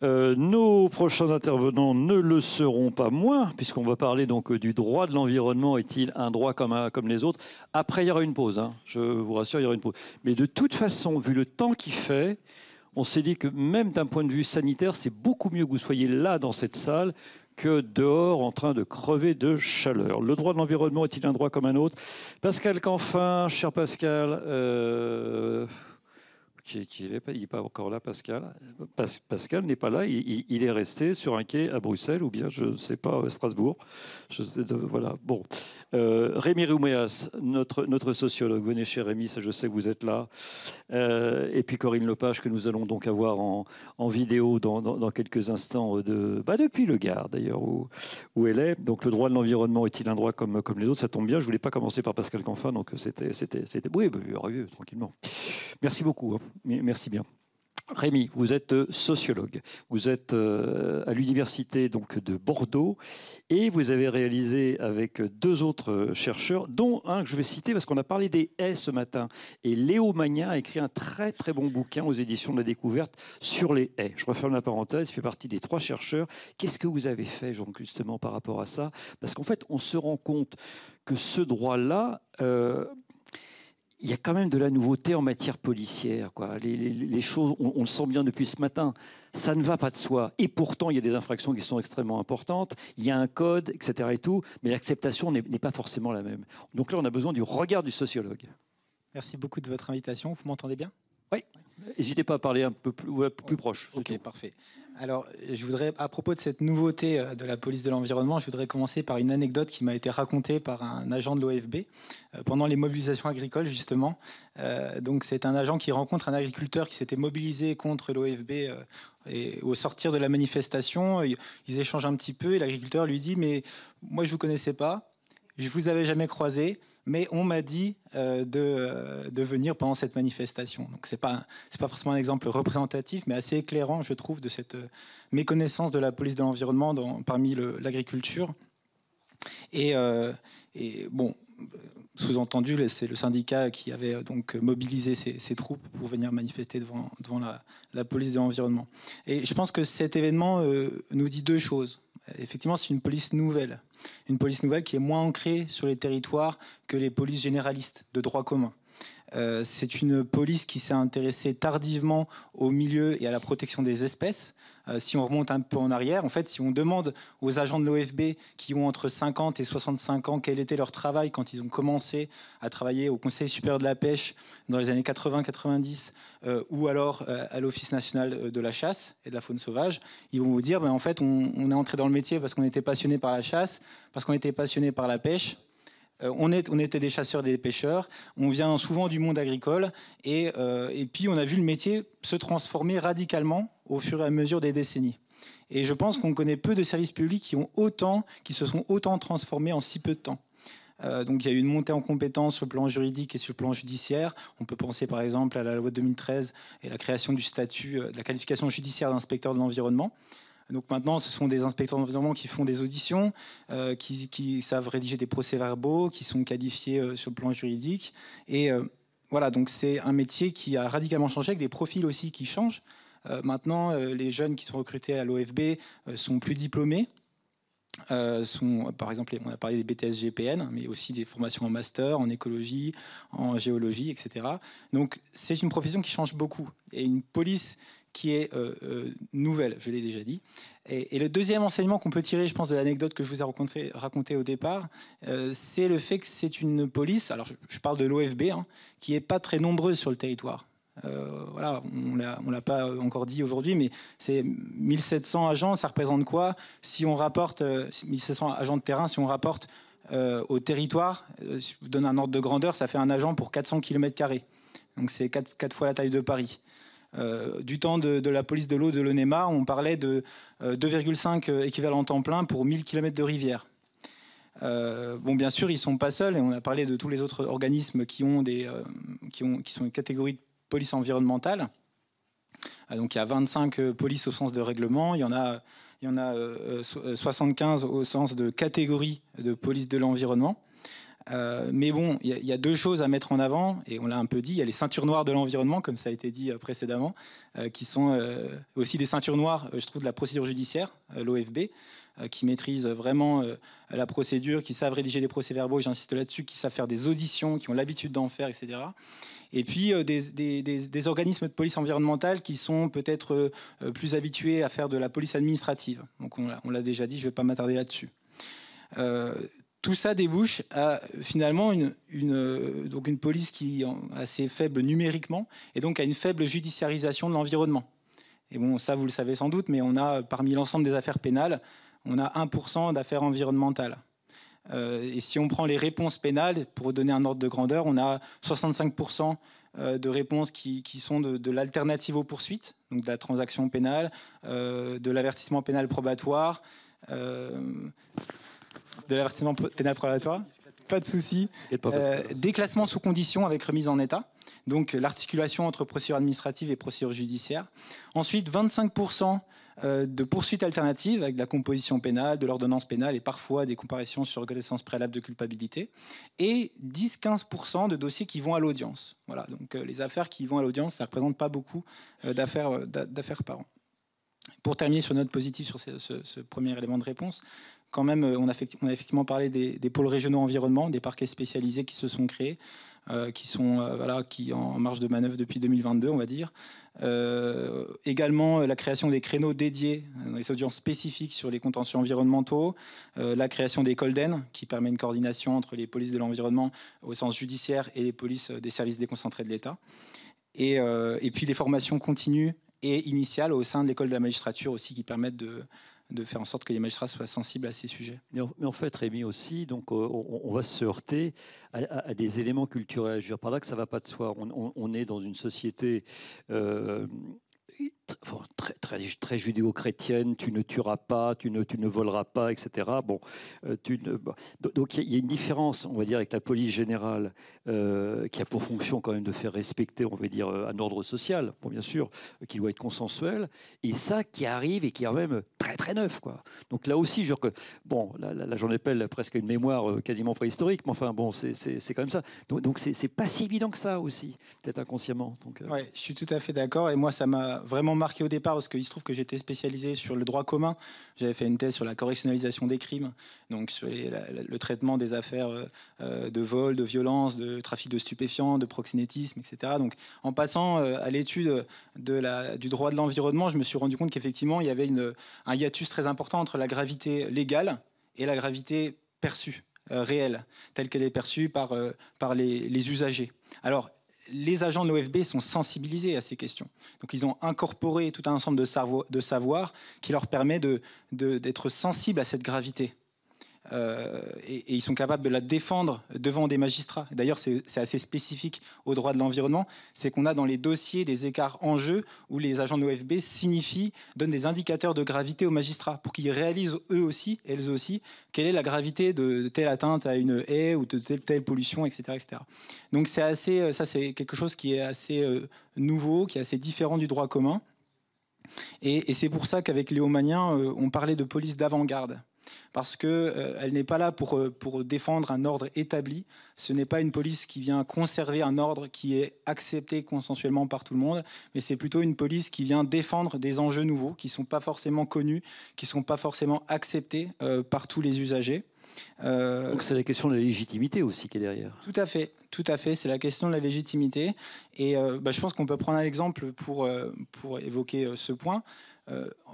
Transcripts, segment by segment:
Nos prochains intervenants ne le seront pas moins, puisqu'on va parler donc du droit de l'environnement. Est-il un droit comme les autres? Après, il y aura une pause, hein. Je vous rassure, il y aura une pause. Mais de toute façon, vu le temps qu'il fait, on s'est dit que même d'un point de vue sanitaire, c'est beaucoup mieux que vous soyez là dans cette salle que dehors en train de crever de chaleur. Le droit de l'environnement est-il un droit comme un autre? Pascal Canfin, cher Pascal, il n'est pas encore là, Pascal. Pascal n'est pas là, il est resté sur un quai à Bruxelles ou bien, je ne sais pas, à Strasbourg. Voilà. Bon. Rémi Rouméas, notre sociologue. Venez chez Rémi, ça, je sais que vous êtes là. Et puis Corinne Lepage, que nous allons donc avoir en vidéo dans quelques instants, depuis le Gard d'ailleurs, où elle est. Donc le droit de l'environnement est-il un droit comme les autres? Ça tombe bien, je ne voulais pas commencer par Pascal Canfin, donc c'était. Oui, tranquillement. Merci beaucoup. Hein. Merci bien. Rémi, vous êtes sociologue. Vous êtes à l'université donc de Bordeaux et vous avez réalisé avec deux autres chercheurs, dont un que je vais citer parce qu'on a parlé des haies ce matin. Et Léo Magnin a écrit un très très bon bouquin aux éditions de la Découverte sur les haies. Je referme la parenthèse, il fait partie des trois chercheurs. Qu'est-ce que vous avez fait, Jean, justement, par rapport à ça? Parce qu'en fait, on se rend compte que ce droit-là... il y a quand même de la nouveauté en matière policière, quoi. Les choses, on le sent bien depuis ce matin, ça ne va pas de soi. Et pourtant, il y a des infractions qui sont extrêmement importantes, il y a un code, etc. et tout, mais l'acceptation n'est pas forcément la même. Donc là, on a besoin du regard du sociologue. Merci beaucoup de votre invitation. Vous m'entendez bien? Oui. N'hésitez pas à parler un peu plus proche. Ok, parfait. Alors, je voudrais, à propos de cette nouveauté de la police de l'environnement, je voudrais commencer par une anecdote qui m'a été racontée par un agent de l'OFB pendant les mobilisations agricoles, justement. Donc, c'est un agent qui rencontre un agriculteur qui s'était mobilisé contre l'OFB et au sortir de la manifestation, ils échangent un petit peu et l'agriculteur lui dit « Mais moi, je ne vous connaissais pas, je ne vous avais jamais croisé. » Mais on m'a dit de venir pendant cette manifestation. Donc c'est pas forcément un exemple représentatif, mais assez éclairant, je trouve, de cette méconnaissance de la police de l'environnement parmi l'agriculture. Et bon, sous-entendu, c'est le syndicat qui avait donc mobilisé ses troupes pour venir manifester devant la police de l'environnement. Et je pense que cet événement nous dit deux choses. Effectivement, c'est une police nouvelle qui est moins ancrée sur les territoires que les polices généralistes de droit commun. C'est une police qui s'est intéressée tardivement au milieu et à la protection des espèces. Si on remonte un peu en arrière, en fait, si on demande aux agents de l'OFB qui ont entre 50 et 65 ans quel était leur travail quand ils ont commencé à travailler au Conseil supérieur de la pêche dans les années 80-90 ou alors à l'Office national de la chasse et de la faune sauvage, ils vont vous dire en fait, on est entré dans le métier parce qu'on était passionné par la chasse, parce qu'on était passionné par la pêche. On était des chasseurs et des pêcheurs, on vient souvent du monde agricole et puis on a vu le métier se transformer radicalement au fur et à mesure des décennies. Et je pense qu'on connaît peu de services publics qui se sont autant transformés en si peu de temps. Donc il y a eu une montée en compétences sur le plan juridique et sur le plan judiciaire. On peut penser par exemple à la loi de 2013 et la création du statut de la qualification judiciaire d'inspecteur de l'environnement. Donc maintenant, ce sont des inspecteurs d'environnement qui font des auditions, qui savent rédiger des procès-verbaux, qui sont qualifiés sur le plan juridique. Et voilà, donc c'est un métier qui a radicalement changé, avec des profils aussi qui changent. Maintenant, les jeunes qui sont recrutés à l'OFB sont plus diplômés. Par exemple, on a parlé des BTS GPN, mais aussi des formations en master, en écologie, en géologie, etc. Donc c'est une profession qui change beaucoup. Et une police qui est nouvelle, je l'ai déjà dit. Et le deuxième enseignement qu'on peut tirer, je pense, de l'anecdote que je vous ai racontée au départ, c'est le fait que c'est une police, alors je parle de l'OFB, qui n'est pas très nombreuse sur le territoire. Voilà, on l'a pas encore dit aujourd'hui, mais c'est 1700 agents, ça représente quoi? Si on rapporte 1700 agents de terrain, si on rapporte au territoire, si je vous donne un ordre de grandeur, ça fait un agent pour 400 km². Donc c'est 4 fois la taille de Paris. Du temps de la police de l'eau de l'ONEMA, on parlait de 2,5 équivalents temps plein pour 1000 km de rivière. Bon, bien sûr, ils ne sont pas seuls, et on a parlé de tous les autres organismes qui sont une catégorie de police environnementale. Donc il y a 25 polices au sens de règlement, il y en a 75 au sens de catégorie de police de l'environnement. Mais bon, il y a deux choses à mettre en avant, et on l'a un peu dit, il y a les ceintures noires de l'environnement, comme ça a été dit précédemment, qui sont aussi des ceintures noires, je trouve, de la procédure judiciaire, l'OFB, qui maîtrisent vraiment la procédure, qui savent rédiger des procès-verbaux, j'insiste là-dessus, qui savent faire des auditions, qui ont l'habitude d'en faire, etc. Et puis des organismes de police environnementale qui sont peut-être plus habitués à faire de la police administrative. Donc on l'a déjà dit, je ne vais pas m'attarder là-dessus. Tout ça débouche à finalement donc une police qui est assez faible numériquement et donc à une faible judiciarisation de l'environnement. Et bon, ça vous le savez sans doute, mais on a parmi l'ensemble des affaires pénales, on a 1% d'affaires environnementales. Et si on prend les réponses pénales, pour vous donner un ordre de grandeur, on a 65% de réponses qui sont de l'alternative aux poursuites, donc de la transaction pénale, de l'avertissement pénal probatoire, de l'avertissement pénal probatoire, pas de souci. Déclassement sous condition avec remise en état, donc l'articulation entre procédure administrative et procédure judiciaire. Ensuite, 25% de poursuites alternatives avec de la composition pénale, de l'ordonnance pénale et parfois des comparaisons sur reconnaissance préalable de culpabilité. Et 10-15% de dossiers qui vont à l'audience. Voilà, donc les affaires qui vont à l'audience, ça ne représente pas beaucoup d'affaires par an. Pour terminer sur une note positive sur ce premier élément de réponse, quand même, on a effectivement parlé des pôles régionaux environnement, des parquets spécialisés qui se sont créés, qui sont en marge de manœuvre depuis 2022, on va dire. Également, la création des créneaux dédiés, des audiences spécifiques sur les contentieux environnementaux, la création des Colden, qui permet une coordination entre les polices de l'environnement au sens judiciaire et les polices des services déconcentrés de l'État. Et puis des formations continues et initiales au sein de l'école de la magistrature aussi, qui permettent de faire en sorte que les magistrats soient sensibles à ces sujets. Mais en fait, Rémi aussi, donc, on va se heurter à des éléments culturels. Je veux dire par là que ça ne va pas de soi. On est dans une société très judéo-chrétienne, tu ne tueras pas, tu ne voleras pas, etc. Bon, donc il y a une différence, on va dire, avec la police générale qui a pour fonction quand même de faire respecter, on va dire, un ordre social, bon, bien sûr, qui doit être consensuel, et ça qui arrive et qui est quand même très neuf, quoi. Donc là aussi, genre que, bon, là j'en appelle presque une mémoire quasiment préhistorique, mais enfin bon, c'est quand même ça. Donc c'est pas si évident que ça aussi, peut-être inconsciemment. Ouais, je suis tout à fait d'accord, et moi ça m'a vraiment marqué au départ parce qu'il se trouve que j'étais spécialisé sur le droit commun. J'avais fait une thèse sur la correctionnalisation des crimes, donc sur le traitement des affaires de vol, de violence, de trafic de stupéfiants, de proxénétisme, etc. Donc en passant à l'étude du droit de l'environnement, je me suis rendu compte qu'effectivement il y avait un hiatus très important entre la gravité légale et la gravité perçue, réelle, telle qu'elle est perçue par les usagers. Alors, les agents de l'OFB sont sensibilisés à ces questions. Donc, ils ont incorporé tout un ensemble de savoirs qui leur permet d'être sensibles à cette gravité. Et ils sont capables de la défendre devant des magistrats. D'ailleurs, c'est assez spécifique au droit de l'environnement. C'est qu'on a dans les dossiers des écarts en jeu où les agents de l'OFB donnent des indicateurs de gravité aux magistrats pour qu'ils réalisent eux aussi, elles aussi, quelle est la gravité de telle atteinte à une haie ou de telle pollution, etc., etc. Donc ça, c'est quelque chose qui est assez nouveau, qui est assez différent du droit commun. Et c'est pour ça qu'avec Léo Magnien, on parlait de police d'avant-garde. Parce qu'elle n'est pas là pour défendre un ordre établi. Ce n'est pas une police qui vient conserver un ordre qui est accepté consensuellement par tout le monde, mais c'est plutôt une police qui vient défendre des enjeux nouveaux, qui ne sont pas forcément connus, qui ne sont pas forcément acceptés par tous les usagers. Donc c'est la question de la légitimité aussi qui est derrière. Tout à fait, c'est la question de la légitimité. Et je pense qu'on peut prendre un exemple pour évoquer ce point.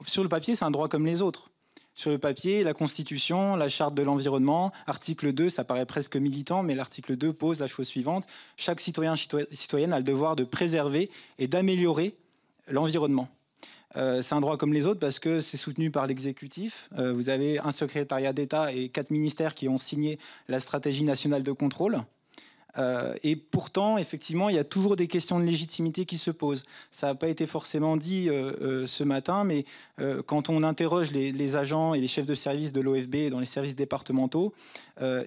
Sur le papier, c'est un droit comme les autres. Sur le papier, la Constitution, la Charte de l'environnement, article 2, ça paraît presque militant, mais l'article 2 pose la chose suivante. Chaque citoyenne a le devoir de préserver et d'améliorer l'environnement. C'est un droit comme les autres parce que c'est soutenu par l'exécutif. Vous avez un secrétariat d'État et 4 ministères qui ont signé la stratégie nationale de contrôle. Et pourtant, effectivement, il y a toujours des questions de légitimité qui se posent. Ça n'a pas été forcément dit ce matin, mais quand on interroge les agents et les chefs de service de l'OFB dans les services départementaux,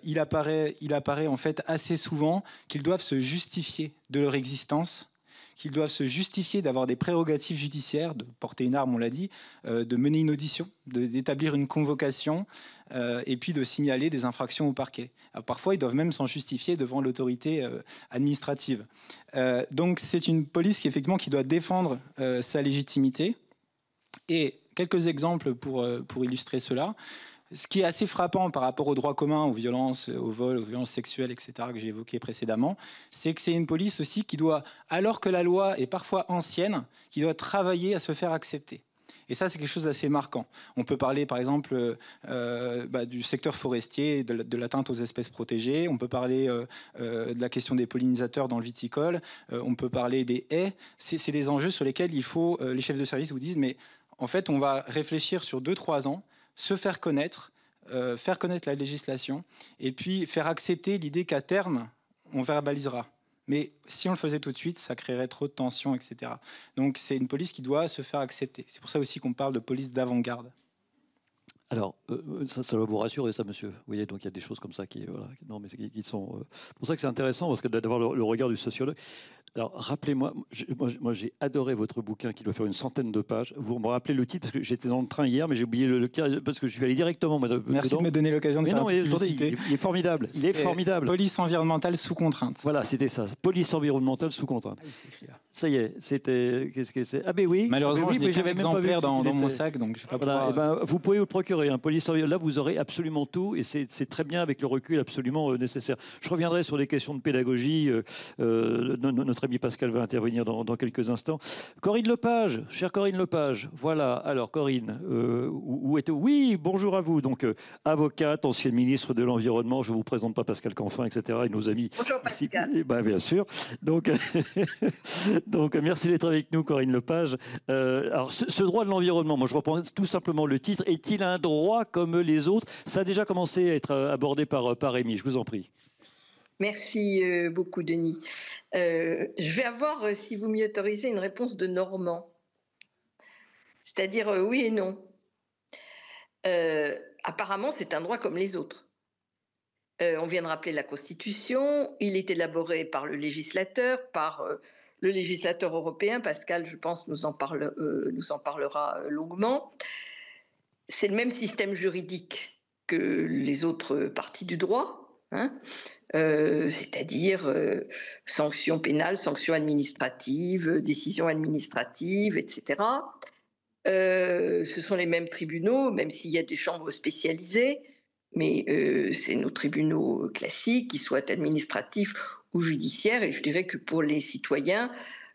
il apparaît en fait assez souvent qu'ils doivent se justifier de leur existence, qu'ils doivent se justifier d'avoir des prérogatives judiciaires, de porter une arme, on l'a dit, de mener une audition, d'établir une convocation et puis de signaler des infractions au parquet. Alors, parfois, ils doivent même s'en justifier devant l'autorité administrative. Donc c'est une police effectivement qui doit défendre sa légitimité. Et quelques exemples pour illustrer cela. Ce qui est assez frappant par rapport au droit commun, aux violences, aux vols, aux violences sexuelles, etc., que j'ai évoqué précédemment, c'est que c'est une police aussi qui doit, alors que la loi est parfois ancienne, qui doit travailler à se faire accepter. Et ça, c'est quelque chose d'assez marquant. On peut parler, par exemple, du secteur forestier, de l'atteinte aux espèces protégées. On peut parler de la question des pollinisateurs dans le viticole. On peut parler des haies. C'est des enjeux sur lesquels il faut... les chefs de service vous disent, mais en fait, on va réfléchir sur 2-3 ans, se faire connaître la législation, et puis faire accepter l'idée qu'à terme, on verbalisera. Mais si on le faisait tout de suite, ça créerait trop de tensions, etc. Donc c'est une police qui doit se faire accepter. C'est pour ça aussi qu'on parle de police d'avant-garde. Alors, ça va vous rassurer, ça, monsieur. Vous voyez, donc il y a des choses comme ça qui sont... C'est pour ça que c'est intéressant, parce que d'avoir le regard du sociologue. Alors, rappelez-moi, moi j'ai adoré votre bouquin qui doit faire une centaine de pages. Vous me rappelez le titre, parce que j'étais dans le train hier, mais j'ai oublié le parce que je suis allé directement. Merci de me donner l'occasion de faire la publicité. Il est formidable. Il est formidable. Police environnementale sous contrainte. Voilà, c'était ça. Police environnementale sous contrainte. Ah, ça y est, c'était... Qu'est-ce que c'est? Ah ben oui. Malheureusement, oui, je n'ai qu'un exemplaire dans mon sac, donc je ne vais pas pouvoir... Eh ben, vous pouvez vous le procurer. Police environnementale, là, vous aurez absolument tout, et c'est très bien avec le recul absolument nécessaire. Je reviendrai sur les questions de pédagogie. Notre ami Pascal va intervenir dans quelques instants. Corinne Lepage, chère Corinne Lepage, voilà. Alors Corinne, où êtes-vous? Oui, bonjour à vous. Donc avocate, ancienne ministre de l'Environnement. Je ne vous présente pas Pascal Canfin, etc. Et nos amis. Bonjour Pascal. Ici, bien sûr. Donc, donc merci d'être avec nous, Corinne Lepage. Alors ce droit de l'environnement, moi je reprends tout simplement le titre. Est-il un droit comme les autres? Ça a déjà commencé à être abordé par Rémi. Je vous en prie. Merci beaucoup, Denis. Je vais avoir, si vous m'y autorisez, une réponse de Normand. C'est-à-dire oui et non. Apparemment, c'est un droit comme les autres. On vient de rappeler la Constitution. Il est élaboré par le législateur européen. Pascal, je pense, nous en parlera longuement. C'est le même système juridique que les autres parties du droit, hein, c'est-à-dire sanctions pénales, sanctions administratives, décisions administratives, etc. Ce sont les mêmes tribunaux, même s'il y a des chambres spécialisées, mais c'est nos tribunaux classiques, qu'ils soient administratifs ou judiciaires, et je dirais que pour les citoyens,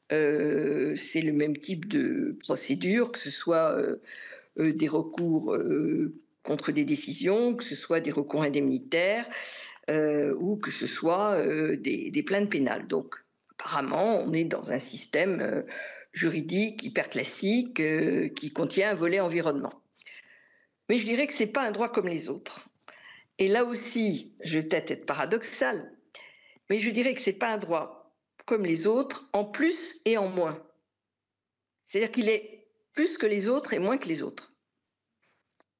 c'est le même type de procédure, que ce soit des recours contre des décisions, que ce soit des recours indemnitaires, ou que ce soit des plaintes pénales. Donc, apparemment, on est dans un système juridique hyper classique qui contient un volet environnement. Mais je dirais que ce n'est pas un droit comme les autres. Et là aussi, je vais peut-être être paradoxale, mais je dirais que ce n'est pas un droit comme les autres, en plus et en moins. C'est-à-dire qu'il est plus que les autres et moins que les autres.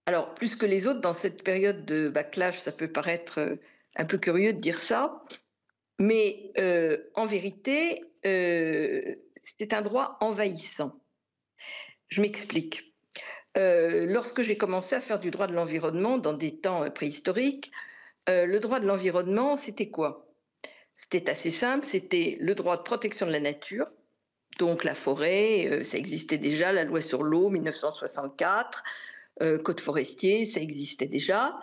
Alors, plus que les autres, dans cette période de backlash, ça peut paraître un peu curieux de dire ça, mais en vérité, c'est un droit envahissant. Je m'explique. Lorsque j'ai commencé à faire du droit de l'environnement dans des temps préhistoriques, le droit de l'environnement, c'était quoi? C'était assez simple, c'était le droit de protection de la nature, donc la forêt, ça existait déjà, la loi sur l'eau, 1964, code forestier, ça existait déjà.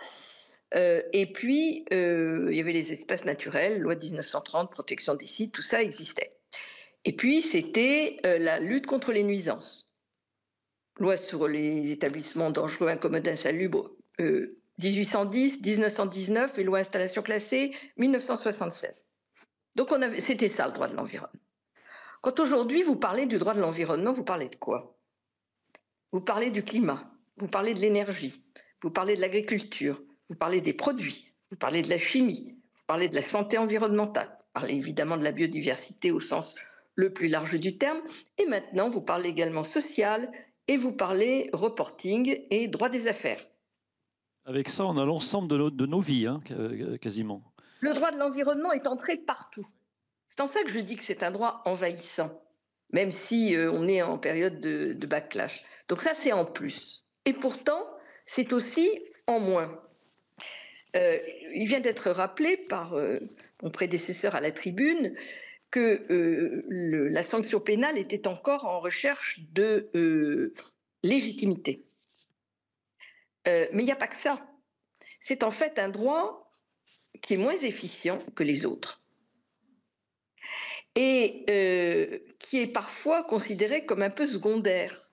Et puis, il y avait les espaces naturels, loi de 1930, protection des sites, tout ça existait. Et puis, c'était la lutte contre les nuisances. Loi sur les établissements dangereux, incommodes, insalubres, 1810, 1919, et loi installation classée, 1976. Donc, c'était ça, le droit de l'environnement. Quand aujourd'hui, vous parlez du droit de l'environnement, vous parlez de quoi? Vous parlez du climat, vous parlez de l'énergie, vous parlez de l'agriculture, vous parlez des produits, vous parlez de la chimie, vous parlez de la santé environnementale, vous parlez évidemment de la biodiversité au sens le plus large du terme, et maintenant vous parlez également social, et vous parlez reporting et droit des affaires. Avec ça, on a l'ensemble de nos vies, hein, quasiment. Le droit de l'environnement est entré partout. C'est en ça que je dis que c'est un droit envahissant. même si on est en période de backlash. Donc ça, c'est en plus. Et pourtant, c'est aussi en moins. Il vient d'être rappelé par mon prédécesseur à la tribune que la sanction pénale était encore en recherche de légitimité. Mais il n'y a pas que ça. C'est en fait un droit qui est moins efficient que les autres et qui est parfois considéré comme un peu secondaire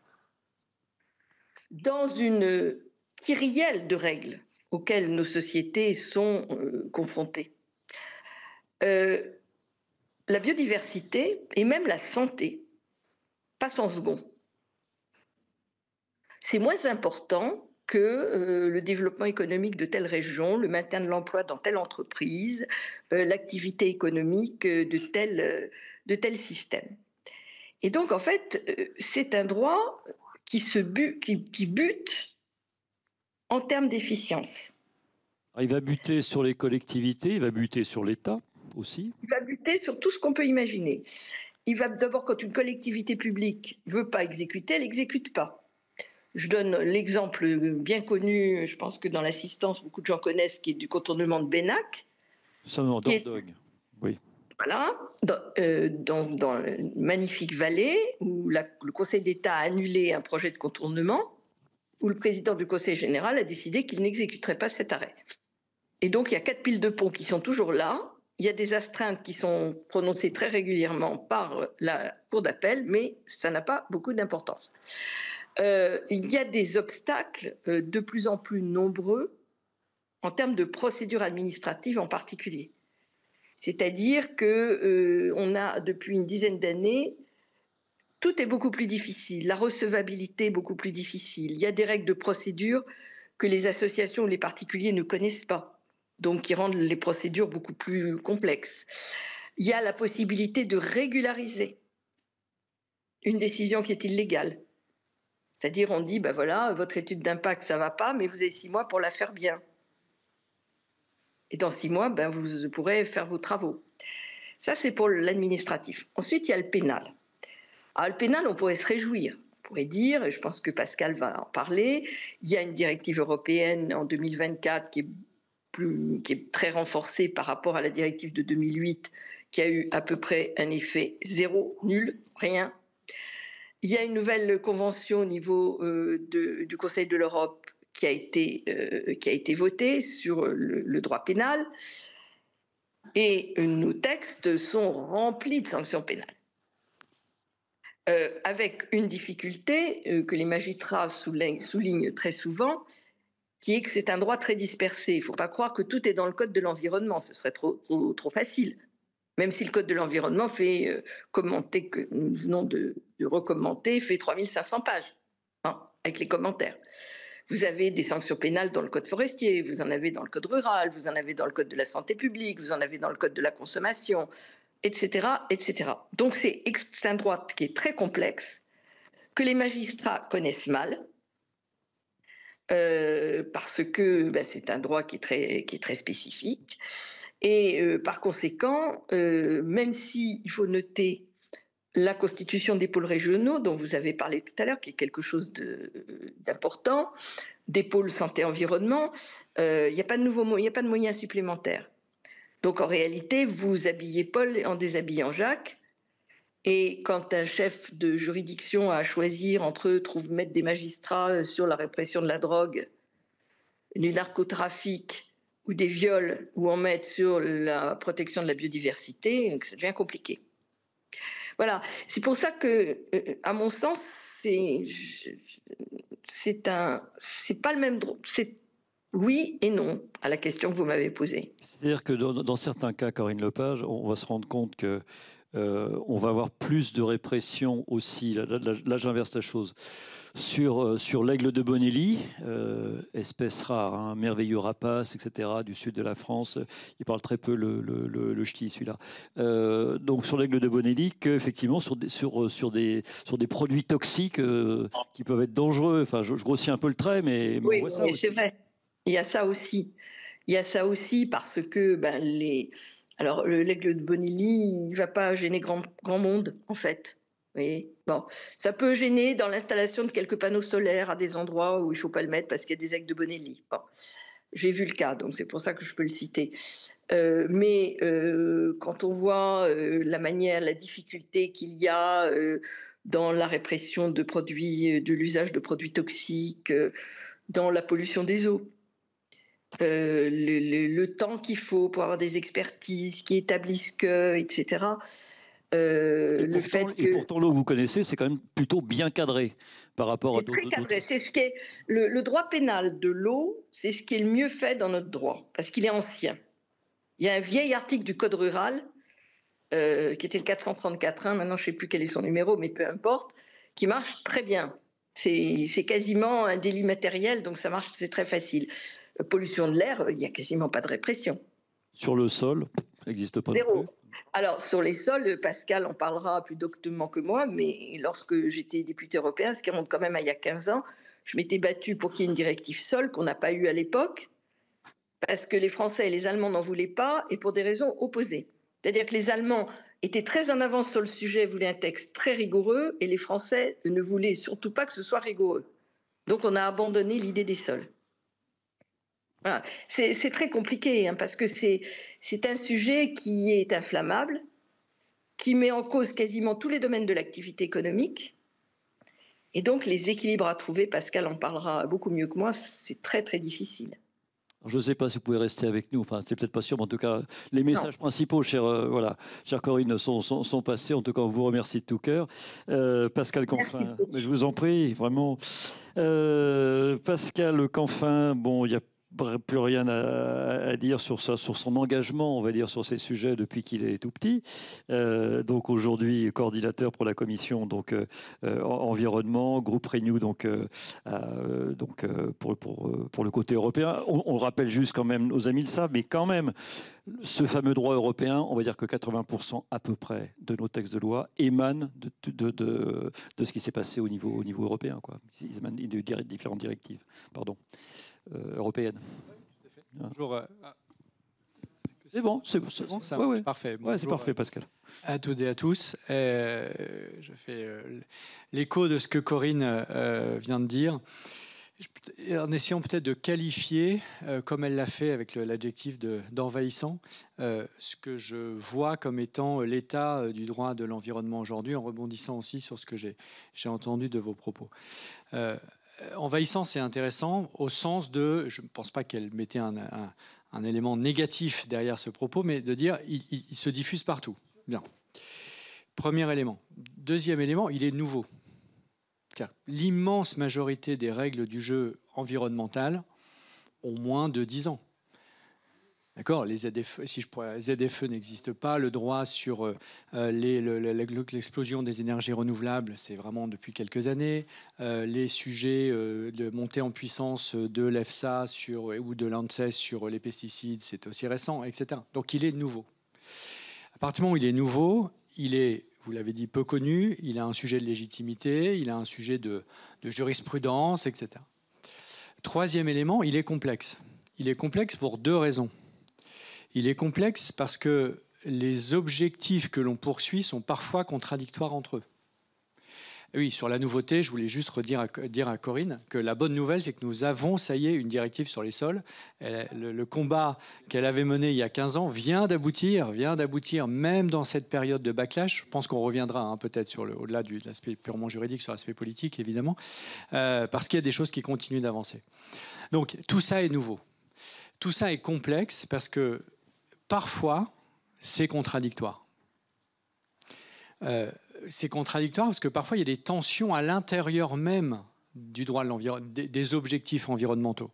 dans une kyrielle de règles auxquelles nos sociétés sont confrontées. La biodiversité et même la santé passent en second. C'est moins important que le développement économique de telle région, le maintien de l'emploi dans telle entreprise, l'activité économique de tel système. Et donc, en fait, c'est un droit qui bute en termes d'efficience. Il va buter sur les collectivités, il va buter sur l'État aussi. Il va buter sur tout ce qu'on peut imaginer. Il va d'abord, quand une collectivité publique ne veut pas exécuter, elle n'exécute pas. Je donne l'exemple bien connu, je pense que dans l'assistance, beaucoup de gens connaissent, qui est du contournement de Bénac. Ça, en Dordogne, oui. Voilà, dans une magnifique vallée où le Conseil d'État a annulé un projet de contournement, où le président du Conseil général a décidé qu'il n'exécuterait pas cet arrêt. Et donc, il y a 4 piles de ponts qui sont toujours là. Il y a des astreintes qui sont prononcées très régulièrement par la Cour d'appel, mais ça n'a pas beaucoup d'importance. Il y a des obstacles de plus en plus nombreux en termes de procédures administratives en particulier. C'est-à-dire qu'on a, depuis une dizaine d'années, tout est beaucoup plus difficile, la recevabilité est beaucoup plus difficile. Il y a des règles de procédure que les associations ou les particuliers ne connaissent pas, donc qui rendent les procédures beaucoup plus complexes. Il y a la possibilité de régulariser une décision qui est illégale. C'est-à-dire, on dit, ben voilà, votre étude d'impact, ça ne va pas, mais vous avez 6 mois pour la faire bien. Et dans 6 mois, ben, vous pourrez faire vos travaux. Ça, c'est pour l'administratif. Ensuite, il y a le pénal. Alors, le pénal, on pourrait se réjouir. On pourrait dire, et je pense que Pascal va en parler, il y a une directive européenne en 2024 qui est très renforcée par rapport à la directive de 2008, qui a eu à peu près un effet zéro, nul, rien. Il y a une nouvelle convention au niveau du Conseil de l'Europe qui a été votée sur le droit pénal. Et nos textes sont remplis de sanctions pénales. Avec une difficulté que les magistrats soulignent très souvent, qui est que c'est un droit très dispersé. Il ne faut pas croire que tout est dans le Code de l'environnement, ce serait trop facile. Même si le Code de l'environnement fait commenter, que nous venons de recommenter, fait 3500 pages, hein, avec les commentaires. Vous avez des sanctions pénales dans le Code forestier, vous en avez dans le Code rural, vous en avez dans le Code de la santé publique, vous en avez dans le Code de la consommation, etc. etc. Donc c'est un droit qui est très complexe, que les magistrats connaissent mal, parce que c'est un droit qui est très spécifique. Et par conséquent, même s'il faut noter la constitution des pôles régionaux dont vous avez parlé tout à l'heure, qui est quelque chose d'important, des pôles santé-environnement, il n'y a pas de moyens supplémentaires. Donc en réalité, vous habillez Paul en déshabillant Jacques, et quand un chef de juridiction a à choisir entre mettre des magistrats sur la répression de la drogue, du narcotrafic, ou des viols, ou en mettre sur la protection de la biodiversité, ça devient compliqué. Voilà, c'est pour ça que, à mon sens, c'est pas le même droit. C'est oui et non à la question que vous m'avez posée. C'est-à-dire que dans certains cas, Corinne Lepage, on va se rendre compte que on va avoir plus de répression aussi. Là j'inverse la chose. Sur l'aigle de Bonelli, espèce rare, hein, merveilleux rapace, etc., du sud de la France. Il parle très peu le ch'ti, celui-là. Donc sur l'aigle de Bonelli, qu'effectivement sur des produits toxiques qui peuvent être dangereux. Enfin, je grossis un peu le trait, mais oui, on voit ça aussi. C'est vrai. Il y a ça aussi. Il y a ça aussi parce que alors l'aigle de Bonelli, il ne va pas gêner grand monde, en fait. voyez, bon, ça peut gêner dans l'installation de quelques panneaux solaires à des endroits où il ne faut pas le mettre parce qu'il y a des aigues de Bonelli. Bon, j'ai vu le cas, donc c'est pour ça que je peux le citer. Mais quand on voit la manière, la difficulté qu'il y a dans la répression de produits, de l'usage de produits toxiques, dans la pollution des eaux, le temps qu'il faut pour avoir des expertises qui établissent que, etc. Le fait Et que pourtant, l'eau que vous connaissez, c'est quand même plutôt bien cadré par rapport à c'est très d'autres. cadré. C'est ce qui est le droit pénal de l'eau, c'est ce qui est le mieux fait dans notre droit parce qu'il est ancien. Il y a un vieil article du Code rural qui était le 434.1, maintenant je ne sais plus quel est son numéro, mais peu importe, qui marche très bien. C'est quasiment un délit matériel, donc ça marche, c'est très facile. Pollution de l'air, il n'y a quasiment pas de répression. Sur le sol, ça n'existe pas non Zéro. plus. Alors, sur les sols, Pascal en parlera plus doctement que moi, mais lorsque j'étais député européen, ce qui remonte quand même à il y a 15 ans, je m'étais battue pour qu'il y ait une directive sol qu'on n'a pas eue à l'époque, parce que les Français et les Allemands n'en voulaient pas, et pour des raisons opposées. C'est-à-dire que les Allemands étaient très en avance sur le sujet, voulaient un texte très rigoureux, et les Français ne voulaient surtout pas que ce soit rigoureux. Donc on a abandonné l'idée des sols. Voilà. C'est très compliqué, hein, parce que c'est un sujet qui est inflammable, qui met en cause quasiment tous les domaines de l'activité économique. Et donc les équilibres à trouver, Pascal en parlera beaucoup mieux que moi, c'est très très difficile. Je ne sais pas si vous pouvez rester avec nous. Enfin, c'est peut-être pas sûr, mais en tout cas, les messages principaux, chère Corinne, sont passés. En tout cas, on vous remercie de tout cœur. Pascal Canfin, mais je vous en prie, vraiment. Pascal Canfin, bon, il y a plus rien à dire sur son engagement, on va dire, sur ces sujets depuis qu'il est tout petit. Donc aujourd'hui, coordinateur pour la commission environnement, groupe Renew, pour le côté européen. On rappelle juste quand même, nos amis le savent, mais quand même, ce fameux droit européen, on va dire que 80% à peu près de nos textes de loi émanent de ce qui s'est passé au niveau européen, quoi. Ils émanent de différentes directives, européennes. Bonjour. C'est bon, c'est bon, ça ouais. parfait. Ouais, c'est parfait, Pascal. À toutes et à tous. Je fais l'écho de ce que Corinne vient de dire, en essayant peut-être de qualifier, comme elle l'a fait avec l'adjectif d'envahissant, ce que je vois comme étant l'état du droit de l'environnement aujourd'hui, en rebondissant aussi sur ce que j'ai entendu de vos propos. Envahissant, c'est intéressant au sens de, je ne pense pas qu'elle mettait un élément négatif derrière ce propos, mais de dire il se diffuse partout. Bien. Premier élément. Deuxième élément, il est nouveau. L'immense majorité des règles du jeu environnemental ont moins de 10 ans. D'accord, les ZFE n'existent pas. Le droit sur l'explosion des énergies renouvelables, c'est vraiment depuis quelques années. Les sujets de montée en puissance de l'EFSA ou de l'ANSES sur les pesticides, c'est aussi récent, etc. Donc il est nouveau. À partir du moment où il est nouveau, il est, vous l'avez dit, peu connu, il a un sujet de légitimité, il a un sujet de jurisprudence, etc. Troisième élément, il est complexe. Il est complexe pour deux raisons. Il est complexe parce que les objectifs que l'on poursuit sont parfois contradictoires entre eux. Et oui, sur la nouveauté, je voulais juste dire à Corinne que la bonne nouvelle, c'est que nous avons, ça y est, une directive sur les sols. Le combat qu'elle avait mené il y a 15 ans vient d'aboutir même dans cette période de backlash. Je pense qu'on reviendra peut-être au-delà de l'aspect purement juridique, sur l'aspect politique, évidemment, parce qu'il y a des choses qui continuent d'avancer. Donc, tout ça est nouveau. Tout ça est complexe parce que parfois, c'est contradictoire. C'est contradictoire parce que parfois, il y a des tensions à l'intérieur même du droit de l'environnement, des objectifs environnementaux.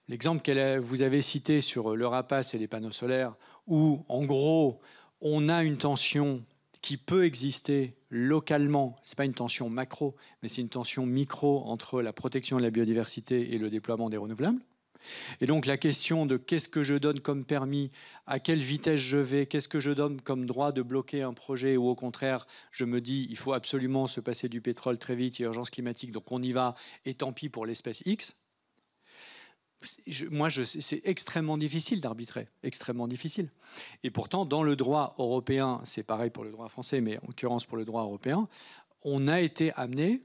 L'exemple que vous avez cité sur le rapace et les panneaux solaires, où, en gros, on a une tension qui peut exister localement. Ce n'est pas une tension macro, mais c'est une tension micro entre la protection de la biodiversité et le déploiement des renouvelables. Et donc la question de qu'est-ce que je donne comme permis, à quelle vitesse je vais, qu'est-ce que je donne comme droit de bloquer un projet, ou au contraire, je me dis il faut absolument se passer du pétrole très vite, il y a urgence climatique, donc on y va, et tant pis pour l'espèce X. c'est extrêmement difficile d'arbitrer, extrêmement difficile. Et pourtant, dans le droit européen, c'est pareil pour le droit français, mais en l'occurrence pour le droit européen, on a été amené,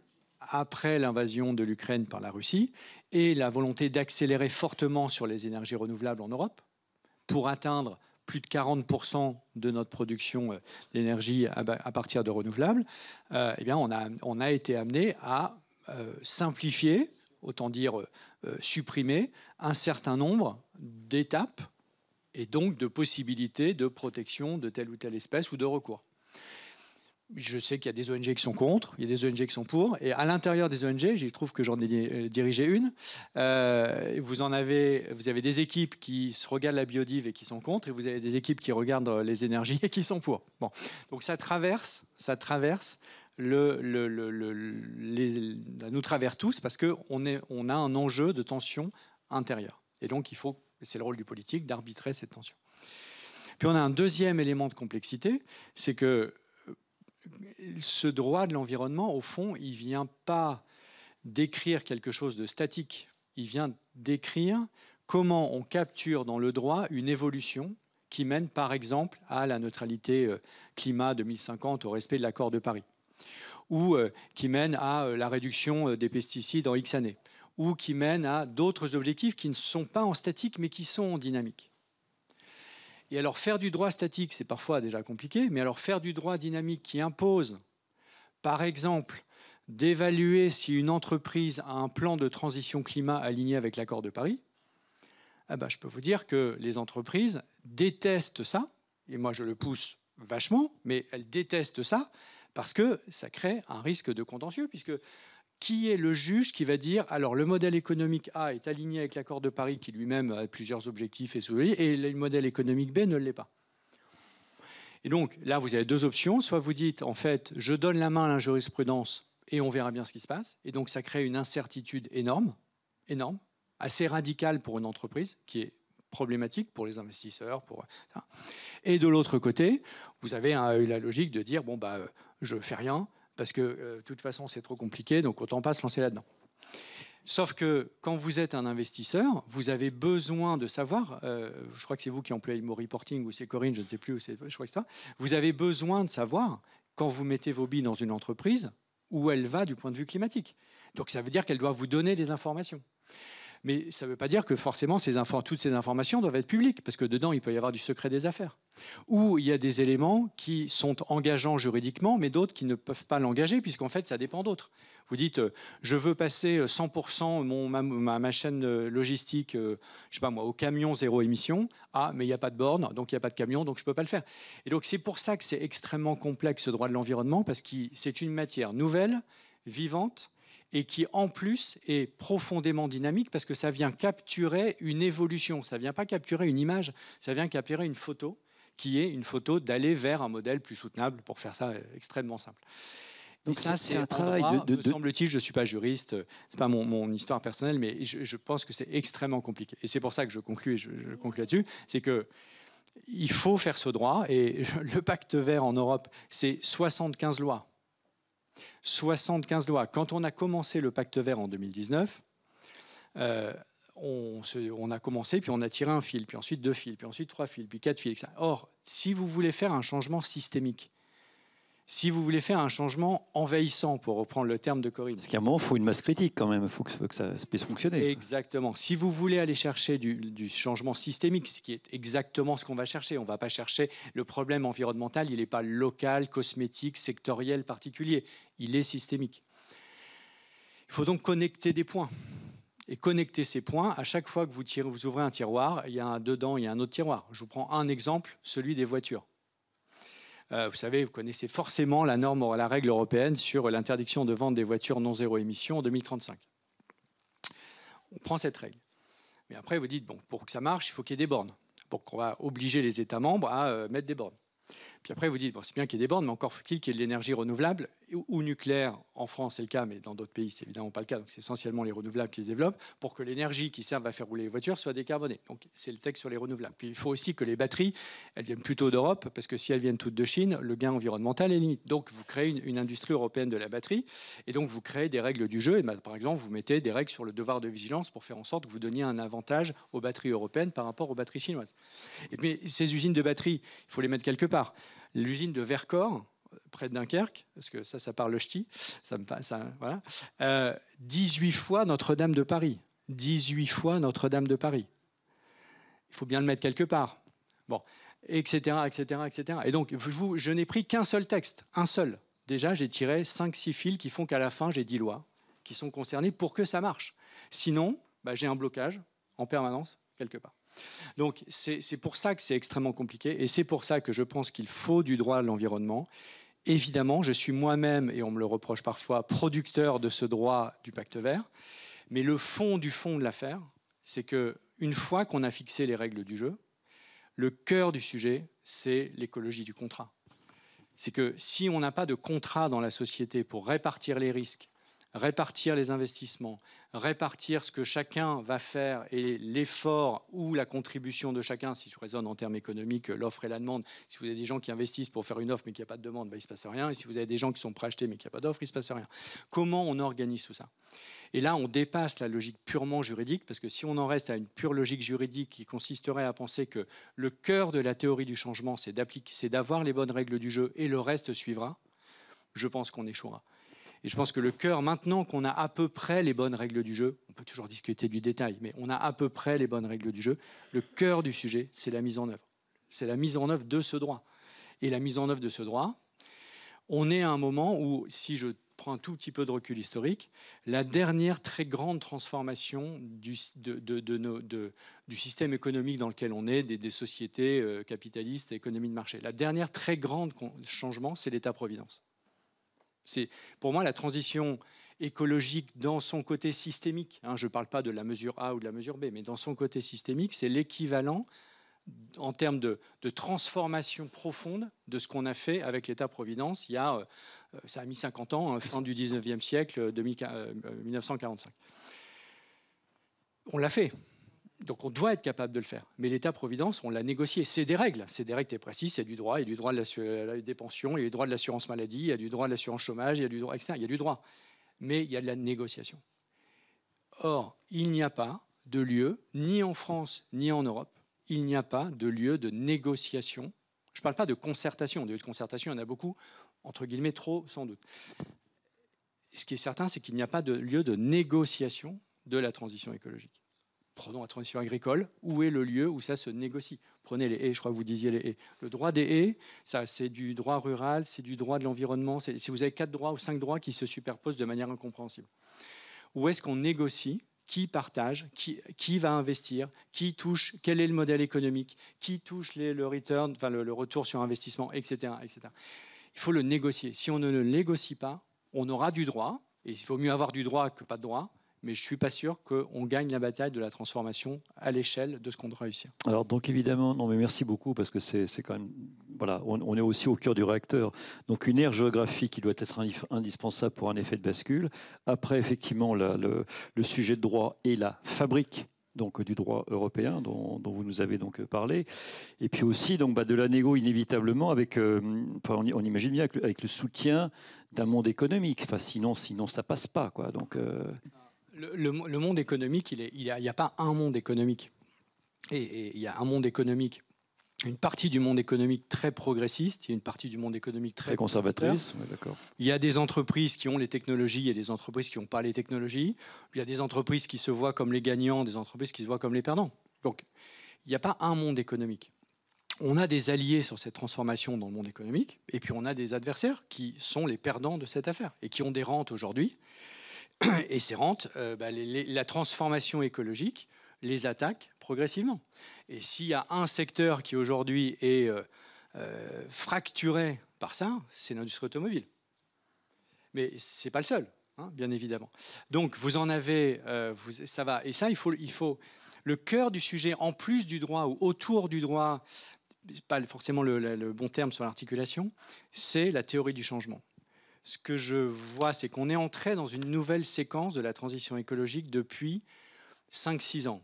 après l'invasion de l'Ukraine par la Russie et la volonté d'accélérer fortement sur les énergies renouvelables en Europe, pour atteindre plus de 40% de notre production d'énergie à partir de renouvelables, eh bien on a été amené à simplifier, autant dire supprimer, un certain nombre d'étapes et donc de possibilités de protection de telle ou telle espèce ou de recours. Je sais qu'il y a des ONG qui sont contre, il y a des ONG qui sont pour, et à l'intérieur des ONG, je trouve que j'en ai dirigé une, vous avez des équipes qui se regardent la biodive et qui sont contre, et vous avez des équipes qui regardent les énergies et qui sont pour. Bon. Donc ça nous traverse tous parce qu'on a un enjeu de tension intérieure. Et donc c'est le rôle du politique d'arbitrer cette tension. Puis on a un deuxième élément de complexité, c'est que ce droit de l'environnement, au fond, il ne vient pas décrire quelque chose de statique. Il vient décrire comment on capture dans le droit une évolution qui mène, par exemple, à la neutralité climat 2050 au respect de l'accord de Paris, ou qui mène à la réduction des pesticides en X années, ou qui mène à d'autres objectifs qui ne sont pas en statique, mais qui sont en dynamique. Et alors faire du droit statique, c'est parfois déjà compliqué, mais alors faire du droit dynamique qui impose, par exemple, d'évaluer si une entreprise a un plan de transition climat aligné avec l'accord de Paris, je peux vous dire que les entreprises détestent ça, et moi je le pousse vachement, mais elles détestent ça parce que ça crée un risque de contentieux, puisque qui est le juge qui va dire alors le modèle économique A est aligné avec l'accord de Paris qui lui-même a plusieurs objectifs et le modèle économique B ne l'est pas. Et donc là vous avez deux options, soit vous dites en fait je donne la main à la jurisprudence et on verra bien ce qui se passe, et donc ça crée une incertitude énorme, assez radicale pour une entreprise qui est problématique pour les investisseurs. Et de l'autre côté, vous avez eu la logique de dire je fais rien, parce que de toute façon, c'est trop compliqué, donc autant pas se lancer là-dedans. Sauf que quand vous êtes un investisseur, vous avez besoin de savoir, je crois que c'est vous qui employez le mot reporting, ou c'est Corinne, je ne sais plus, je crois que c'est toi, vous avez besoin de savoir, quand vous mettez vos billes dans une entreprise, où elle va du point de vue climatique. Donc ça veut dire qu'elle doit vous donner des informations. Mais ça ne veut pas dire que forcément toutes ces informations doivent être publiques, parce que dedans, il peut y avoir du secret des affaires. Ou il y a des éléments qui sont engageants juridiquement, mais d'autres qui ne peuvent pas l'engager, puisqu'en fait, ça dépend d'autres. Vous dites, je veux passer 100% ma chaîne logistique je sais pas moi, au camion zéro émission. Ah, mais il n'y a pas de borne, donc il n'y a pas de camion, donc je ne peux pas le faire. Et donc c'est pour ça que c'est extrêmement complexe, ce droit de l'environnement, parce que c'est une matière nouvelle, vivante, et qui en plus est profondément dynamique parce que ça vient capturer une évolution, ça ne vient pas capturer une image, ça vient capturer une photo qui est une photo d'aller vers un modèle plus soutenable, pour faire ça extrêmement simple. Donc ça, c'est un travail me semble-t-il, je ne suis pas juriste, ce n'est pas mon histoire personnelle, mais je pense que c'est extrêmement compliqué. Et c'est pour ça que je conclue, et je conclue là-dessus, c'est qu'il faut faire ce droit, et le pacte vert en Europe, c'est 75 lois. 75 lois. Quand on a commencé le pacte vert en 2019, on a commencé, puis on a tiré un fil, puis ensuite 2 fils, puis ensuite 3 fils, puis 4 fils. Etc. Or, si vous voulez faire un changement systémique, si vous voulez faire un changement envahissant, pour reprendre le terme de Corinne. Parce qu'à un moment, il faut une masse critique quand même, il faut que ça puisse fonctionner. Exactement. Si vous voulez aller chercher du changement systémique, ce qui est exactement ce qu'on va chercher, on ne va pas chercher le problème environnemental, il n'est pas local, cosmétique, sectoriel, particulier, il est systémique. Il faut donc connecter des points. Et connecter ces points, à chaque fois que vous ouvrez un tiroir, dedans, il y a un autre tiroir. Je vous prends un exemple, celui des voitures. Vous savez, vous connaissez forcément la règle européenne sur l'interdiction de vente des voitures non zéro émission en 2035. On prend cette règle. Mais après, vous dites, pour que ça marche, il faut qu'il y ait des bornes. Donc, on va obliger les États membres à mettre des bornes. Puis après, vous dites, bon, c'est bien qu'il y ait des bornes, mais encore faut-il qu'il y ait de l'énergie renouvelable ou nucléaire. En France, c'est le cas, mais dans d'autres pays, c'est évidemment pas le cas. Donc, c'est essentiellement les renouvelables qui se développent pour que l'énergie qui serve à faire rouler les voitures soit décarbonée. Donc, c'est le texte sur les renouvelables. Puis, il faut aussi que les batteries, elles viennent plutôt d'Europe, parce que si elles viennent toutes de Chine, le gain environnemental est limite. Donc, vous créez une industrie européenne de la batterie, et donc, vous créez des règles du jeu. Et par exemple, vous mettez des règles sur le devoir de vigilance pour faire en sorte que vous donniez un avantage aux batteries européennes par rapport aux batteries chinoises. Et puis, ces usines de batteries, il faut les mettre quelque part. L'usine de Vercors, près de Dunkerque, parce que ça parle le ch'ti, voilà. 18 fois Notre-Dame de Paris. 18 fois Notre-Dame de Paris. Il faut bien le mettre quelque part. Bon, etc., etc., etc. Et donc, je n'ai pris qu'un seul texte, un seul. Déjà, j'ai tiré 5-6 fils qui font qu'à la fin, j'ai 10 lois qui sont concernées pour que ça marche. Sinon, j'ai un blocage en permanence, quelque part. Donc, c'est pour ça que c'est extrêmement compliqué et c'est pour ça que je pense qu'il faut du droit à l'environnement. Évidemment, je suis moi-même, et on me le reproche parfois, producteur de ce droit du pacte vert. Mais le fond de l'affaire, c'est qu'une fois qu'on a fixé les règles du jeu, le cœur du sujet, c'est l'écologie du contrat. C'est que si on n'a pas de contrat dans la société pour répartir les risques, répartir les investissements, répartir ce que chacun va faire et l'effort ou la contribution de chacun, si je raisonne en termes économiques, l'offre et la demande. Si vous avez des gens qui investissent pour faire une offre mais qu'il n'y a pas de demande, il ne se passe rien. Et si vous avez des gens qui sont prêts à acheter mais qu'il n'y a pas d'offre, il ne se passe rien. Comment on organise tout ça? Et là, on dépasse la logique purement juridique, parce que si on en reste à une pure logique juridique qui consisterait à penser que le cœur de la théorie du changement, c'est d'avoir les bonnes règles du jeu et le reste suivra, je pense qu'on échouera. Et je pense que le cœur, maintenant qu'on a à peu près les bonnes règles du jeu, on peut toujours discuter du détail, mais on a à peu près les bonnes règles du jeu, le cœur du sujet, c'est la mise en œuvre. C'est la mise en œuvre de ce droit. Et la mise en œuvre de ce droit, on est à un moment où, si je prends un tout petit peu de recul historique, la dernière très grande transformation du système économique dans lequel on est, des sociétés capitalistes et économie de marché. La dernière très grande changement, c'est l'État-providence. C'est pour moi la transition écologique dans son côté systémique. Je ne parle pas de la mesure A ou de la mesure B, mais dans son côté systémique, c'est l'équivalent en termes de transformation profonde de ce qu'on a fait avec l'État-providence. Ça a mis 50 ans, fin du 19e siècle, 1945. On l'a fait. Donc on doit être capable de le faire. Mais l'État-providence, on l'a négocié. C'est des règles très précises. C'est du droit. Il y a du droit des pensions, il y a du droit de l'assurance maladie, il y a du droit de l'assurance chômage, il y a du droit externe, il y a du droit. Mais il y a de la négociation. Or, il n'y a pas de lieu, ni en France, ni en Europe, il n'y a pas de lieu de négociation. Je ne parle pas de concertation. De concertation, il y en a beaucoup, entre guillemets, trop, sans doute. Ce qui est certain, c'est qu'il n'y a pas de lieu de négociation de la transition écologique. Prenons la transition agricole. Où est le lieu où ça se négocie? Prenez les haies, je crois que vous disiez les haies. Le droit des haies, ça, c'est du droit rural, c'est du droit de l'environnement. Si vous avez 4 droits ou 5 droits qui se superposent de manière incompréhensible. Où est-ce qu'on négocie? Qui partage, qui va investir, qui touche, quel est le modèle économique, qui touche le return, enfin le retour sur investissement, etc., etc. Il faut le négocier. Si on ne le négocie pas, on aura du droit, et il vaut mieux avoir du droit que pas de droit, mais je ne suis pas sûr qu'on gagne la bataille de la transformation à l'échelle de ce qu'on doit réussir. Alors donc évidemment, non mais merci beaucoup parce que c'est quand même, voilà, on est aussi au cœur du réacteur. Donc une aire géographique qui doit être indispensable pour un effet de bascule. Après effectivement le sujet de droit et la fabrique donc du droit européen dont vous nous avez donc parlé, et puis aussi donc de la négo inévitablement avec, on imagine bien avec le soutien d'un monde économique. Enfin sinon ça passe pas quoi. Donc Le monde économique, il n'y a pas un monde économique. Et il y a un monde économique, une partie du monde économique très progressiste, il y a une partie du monde économique très conservatrice. Ouais, d'accord. Il y a des entreprises qui ont les technologies, il y a des entreprises qui n'ont pas les technologies. Il y a des entreprises qui se voient comme les gagnants, des entreprises qui se voient comme les perdants. Donc, il n'y a pas un monde économique. On a des alliés sur cette transformation dans le monde économique, et puis on a des adversaires qui sont les perdants de cette affaire et qui ont des rentes aujourd'hui. Et ces rentes, la transformation écologique les attaque progressivement. Et s'il y a un secteur qui aujourd'hui est fracturé par ça, c'est l'industrie automobile. Mais ce n'est pas le seul, bien évidemment. Donc vous en avez, ça va. Et ça, il faut le cœur du sujet, en plus du droit ou autour du droit, pas forcément le bon terme sur l'articulation, c'est la théorie du changement. Ce que je vois, c'est qu'on est entré dans une nouvelle séquence de la transition écologique depuis 5-6 ans.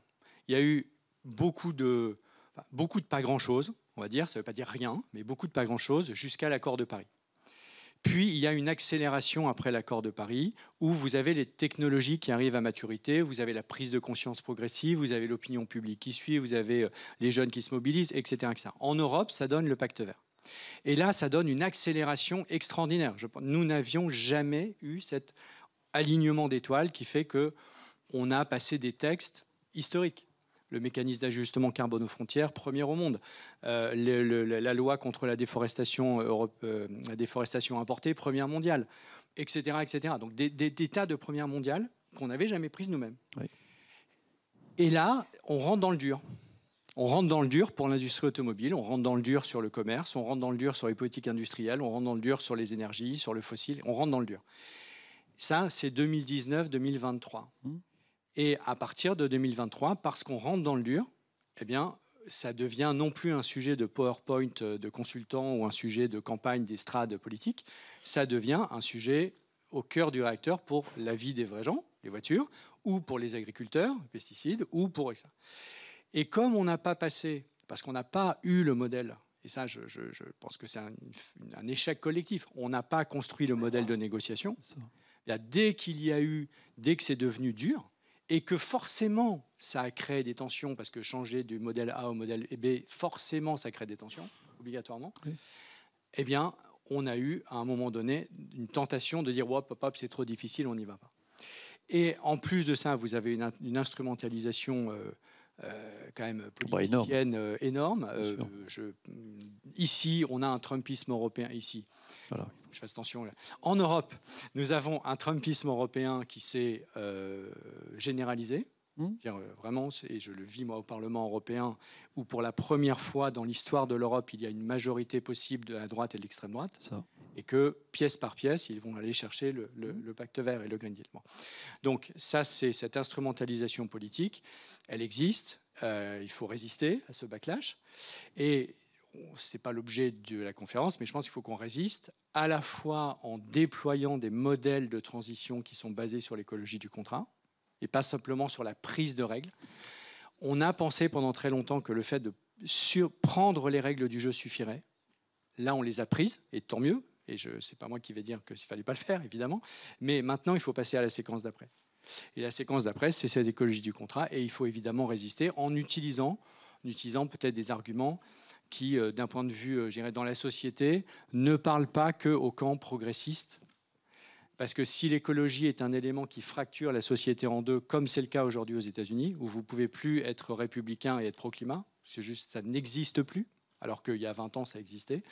Il y a eu beaucoup de pas grand-chose, on va dire, ça ne veut pas dire rien, mais beaucoup de pas grand-chose jusqu'à l'accord de Paris. Puis, il y a une accélération après l'accord de Paris, où vous avez les technologies qui arrivent à maturité, vous avez la prise de conscience progressive, vous avez l'opinion publique qui suit, vous avez les jeunes qui se mobilisent, etc., etc. En Europe, ça donne le pacte vert. Et là, ça donne une accélération extraordinaire. Nous n'avions jamais eu cet alignement d'étoiles qui fait qu'on a passé des textes historiques. Le mécanisme d'ajustement carbone aux frontières, premier au monde. La loi contre la déforestation importée, première mondiale, etc., etc. Donc des tas de premières mondiales qu'on n'avait jamais prises nous-mêmes. Oui. Et là, on rentre dans le dur. On rentre dans le dur pour l'industrie automobile, on rentre dans le dur sur le commerce, on rentre dans le dur sur les politiques industrielles, on rentre dans le dur sur les énergies, sur le fossile, on rentre dans le dur. Ça, c'est 2019-2023. Et à partir de 2023, parce qu'on rentre dans le dur, eh bien, ça devient non plus un sujet de PowerPoint de consultants ou un sujet de campagne d'estrade politique, ça devient un sujet au cœur du réacteur pour la vie des vrais gens, les voitures, ou pour les agriculteurs, les pesticides, ou pour ça. Et comme on n'a pas passé, parce qu'on n'a pas eu le modèle, et ça je pense que c'est un échec collectif, on n'a pas construit le modèle de négociation, dès que c'est devenu dur, et que forcément, ça a créé des tensions, parce que changer du modèle A au modèle B, forcément, ça crée des tensions, obligatoirement. Oui. Eh bien, on a eu, à un moment donné, une tentation de dire « hop, c'est trop difficile, on n'y va pas ». Et en plus de ça, vous avez une instrumentalisation quand même politicienne énorme. Ici, on a un Trumpisme européen, ici. Voilà. Il faut que je fasse attention. Là. En Europe, nous avons un Trumpisme européen qui s'est généralisé. Vraiment, et je le vis moi au Parlement européen, où pour la première fois dans l'histoire de l'Europe, il y a une majorité possible de la droite et de l'extrême droite, et que pièce par pièce, ils vont aller chercher le pacte vert et le Green Deal. Bon. Donc ça, c'est cette instrumentalisation politique, elle existe, il faut résister à ce backlash, et ce n'est pas l'objet de la conférence, mais je pense qu'il faut qu'on résiste à la fois en déployant des modèles de transition qui sont basés sur l'écologie du contrat, et pas simplement sur la prise de règles. On a pensé pendant très longtemps que le fait de prendre les règles du jeu suffirait. Là, on les a prises, et tant mieux. Et ce n'est pas moi qui vais dire qu'il ne fallait pas le faire, évidemment. Mais maintenant, il faut passer à la séquence d'après. Et la séquence d'après, c'est cette écologie du contrat. Et il faut évidemment résister en utilisant peut-être des arguments qui, d'un point de vue, je dirais, dans la société, ne parlent pas qu'au camp progressiste. Parce que si l'écologie est un élément qui fracture la société en deux, comme c'est le cas aujourd'hui aux États-Unis, où vous ne pouvez plus être républicain et être pro-climat, c'est juste, ça n'existe plus, alors qu'il y a 20 ans, ça existait,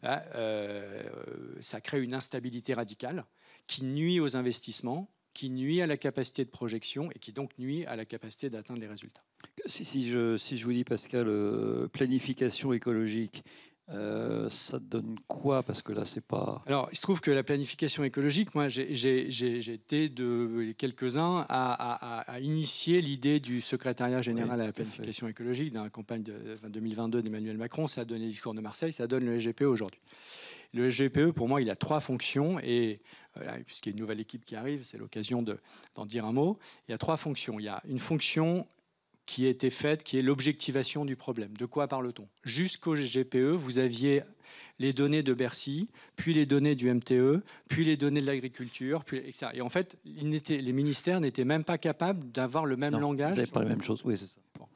ça crée une instabilité radicale qui nuit aux investissements, qui nuit à la capacité de projection et qui donc nuit à la capacité d'atteindre les résultats. Si je vous dis, Pascal, planification écologique, ça donne quoi? Parce que là, c'est pas... Alors, il se trouve que la planification écologique, moi, j'ai été de quelques-uns à initier l'idée du secrétariat général à la planification écologique dans la campagne de 2022 d'Emmanuel Macron. Ça a donné le discours de Marseille, ça donne le SGPE aujourd'hui. Le SGPE, pour moi, il a 3 fonctions et puisqu'il y a une nouvelle équipe qui arrive, c'est l'occasion d'en dire un mot. Il y a 3 fonctions. Il y a une fonction qui a été faite, qui est l'objectivation du problème. De quoi parle-t-on? Jusqu'au GPE, vous aviez les données de Bercy, puis les données du MTE, puis les données de l'agriculture, etc. Et en fait, les ministères n'étaient même pas capables d'avoir le même langage. Vous n'avez pas la même chose, oui, c'est ça. Bon.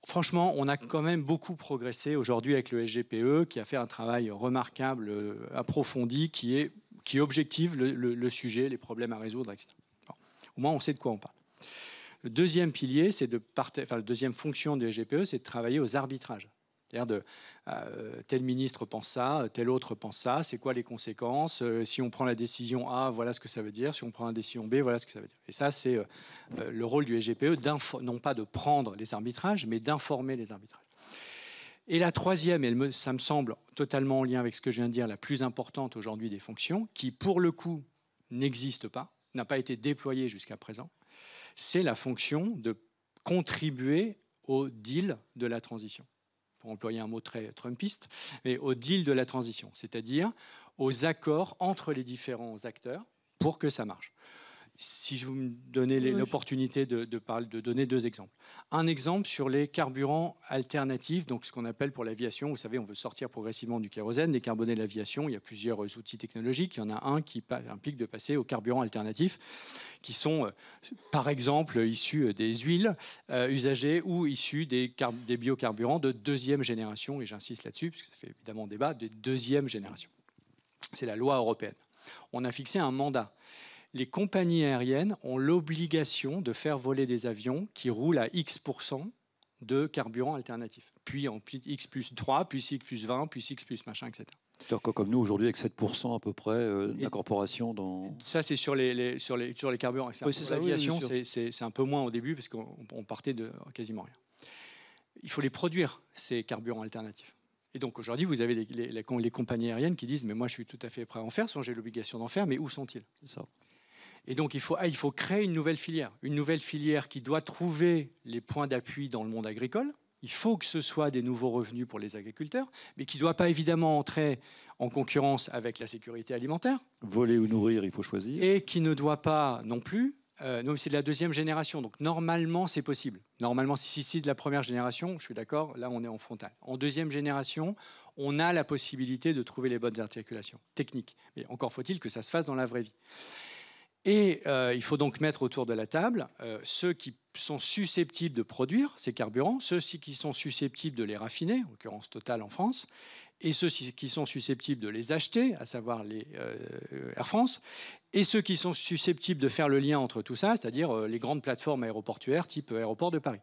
Franchement, on a quand même beaucoup progressé aujourd'hui avec le SGPE, qui a fait un travail remarquable, approfondi, qui objective le sujet, les problèmes à résoudre, etc. Bon. Au moins, on sait de quoi on parle. Le deuxième pilier, la deuxième fonction du SGPE, c'est de travailler aux arbitrages. C'est-à-dire tel ministre pense ça, tel autre pense ça, c'est quoi les conséquences? Si on prend la décision A, voilà ce que ça veut dire. Si on prend la décision B, voilà ce que ça veut dire. Et ça, c'est le rôle du SGPE, non pas de prendre les arbitrages, mais d'informer les arbitrages. Et la troisième, et ça me semble totalement en lien avec ce que je viens de dire, la plus importante aujourd'hui des fonctions, qui pour le coup n'existe pas, n'a pas été déployée jusqu'à présent, c'est la fonction de contribuer au deal de la transition. pour employer un mot très trumpiste, mais au deal de la transition, c'est-à-dire aux accords entre les différents acteurs pour que ça marche. Si je vous me donnez l'opportunité de donner 2 exemples. Un exemple sur les carburants alternatifs, donc ce qu'on appelle pour l'aviation, vous savez, on veut sortir progressivement du kérosène, décarboner l'aviation, il y a plusieurs outils technologiques, il y en a un qui implique de passer aux carburants alternatifs, qui sont par exemple issus des huiles usagées ou issus des biocarburants de 2e génération, et j'insiste là-dessus, parce que ça fait évidemment débat, de 2e génération. C'est la loi européenne. On a fixé un mandat. Les compagnies aériennes ont l'obligation de faire voler des avions qui roulent à X% de carburant alternatif. Puis en X plus 3, puis X plus 20, puis X plus machin, etc. C'est-à-dire comme nous aujourd'hui avec 7% à peu près d'incorporation dans... Ça c'est sur les carburants. Oui, c'est ça, l'aviation, c'est un peu moins au début parce qu'on partait de quasiment rien. Il faut les produire, ces carburants alternatifs. Et donc aujourd'hui, vous avez les compagnies aériennes qui disent « mais moi je suis tout à fait prêt à en faire, sinon j'ai l'obligation d'en faire, mais où sont-ils » C'est ça. Et donc, il faut créer une nouvelle filière qui doit trouver les points d'appui dans le monde agricole. Il faut que ce soit des nouveaux revenus pour les agriculteurs, mais qui ne doit pas évidemment entrer en concurrence avec la sécurité alimentaire. Voler ou nourrir, il faut choisir. Et qui ne doit pas non plus... c'est de la 2e génération, donc normalement, c'est possible. Normalement, si c'est de la 1re génération, je suis d'accord, là, on est en frontal. En 2e génération, on a la possibilité de trouver les bonnes articulations techniques. Mais encore faut-il que ça se fasse dans la vraie vie. Et il faut donc mettre autour de la table ceux qui sont susceptibles de produire ces carburants, ceux qui sont susceptibles de les raffiner, en l'occurrence Total en France, et ceux qui sont susceptibles de les acheter, à savoir les Air France, et ceux qui sont susceptibles de faire le lien entre tout ça, c'est-à-dire les grandes plateformes aéroportuaires type Aéroport de Paris.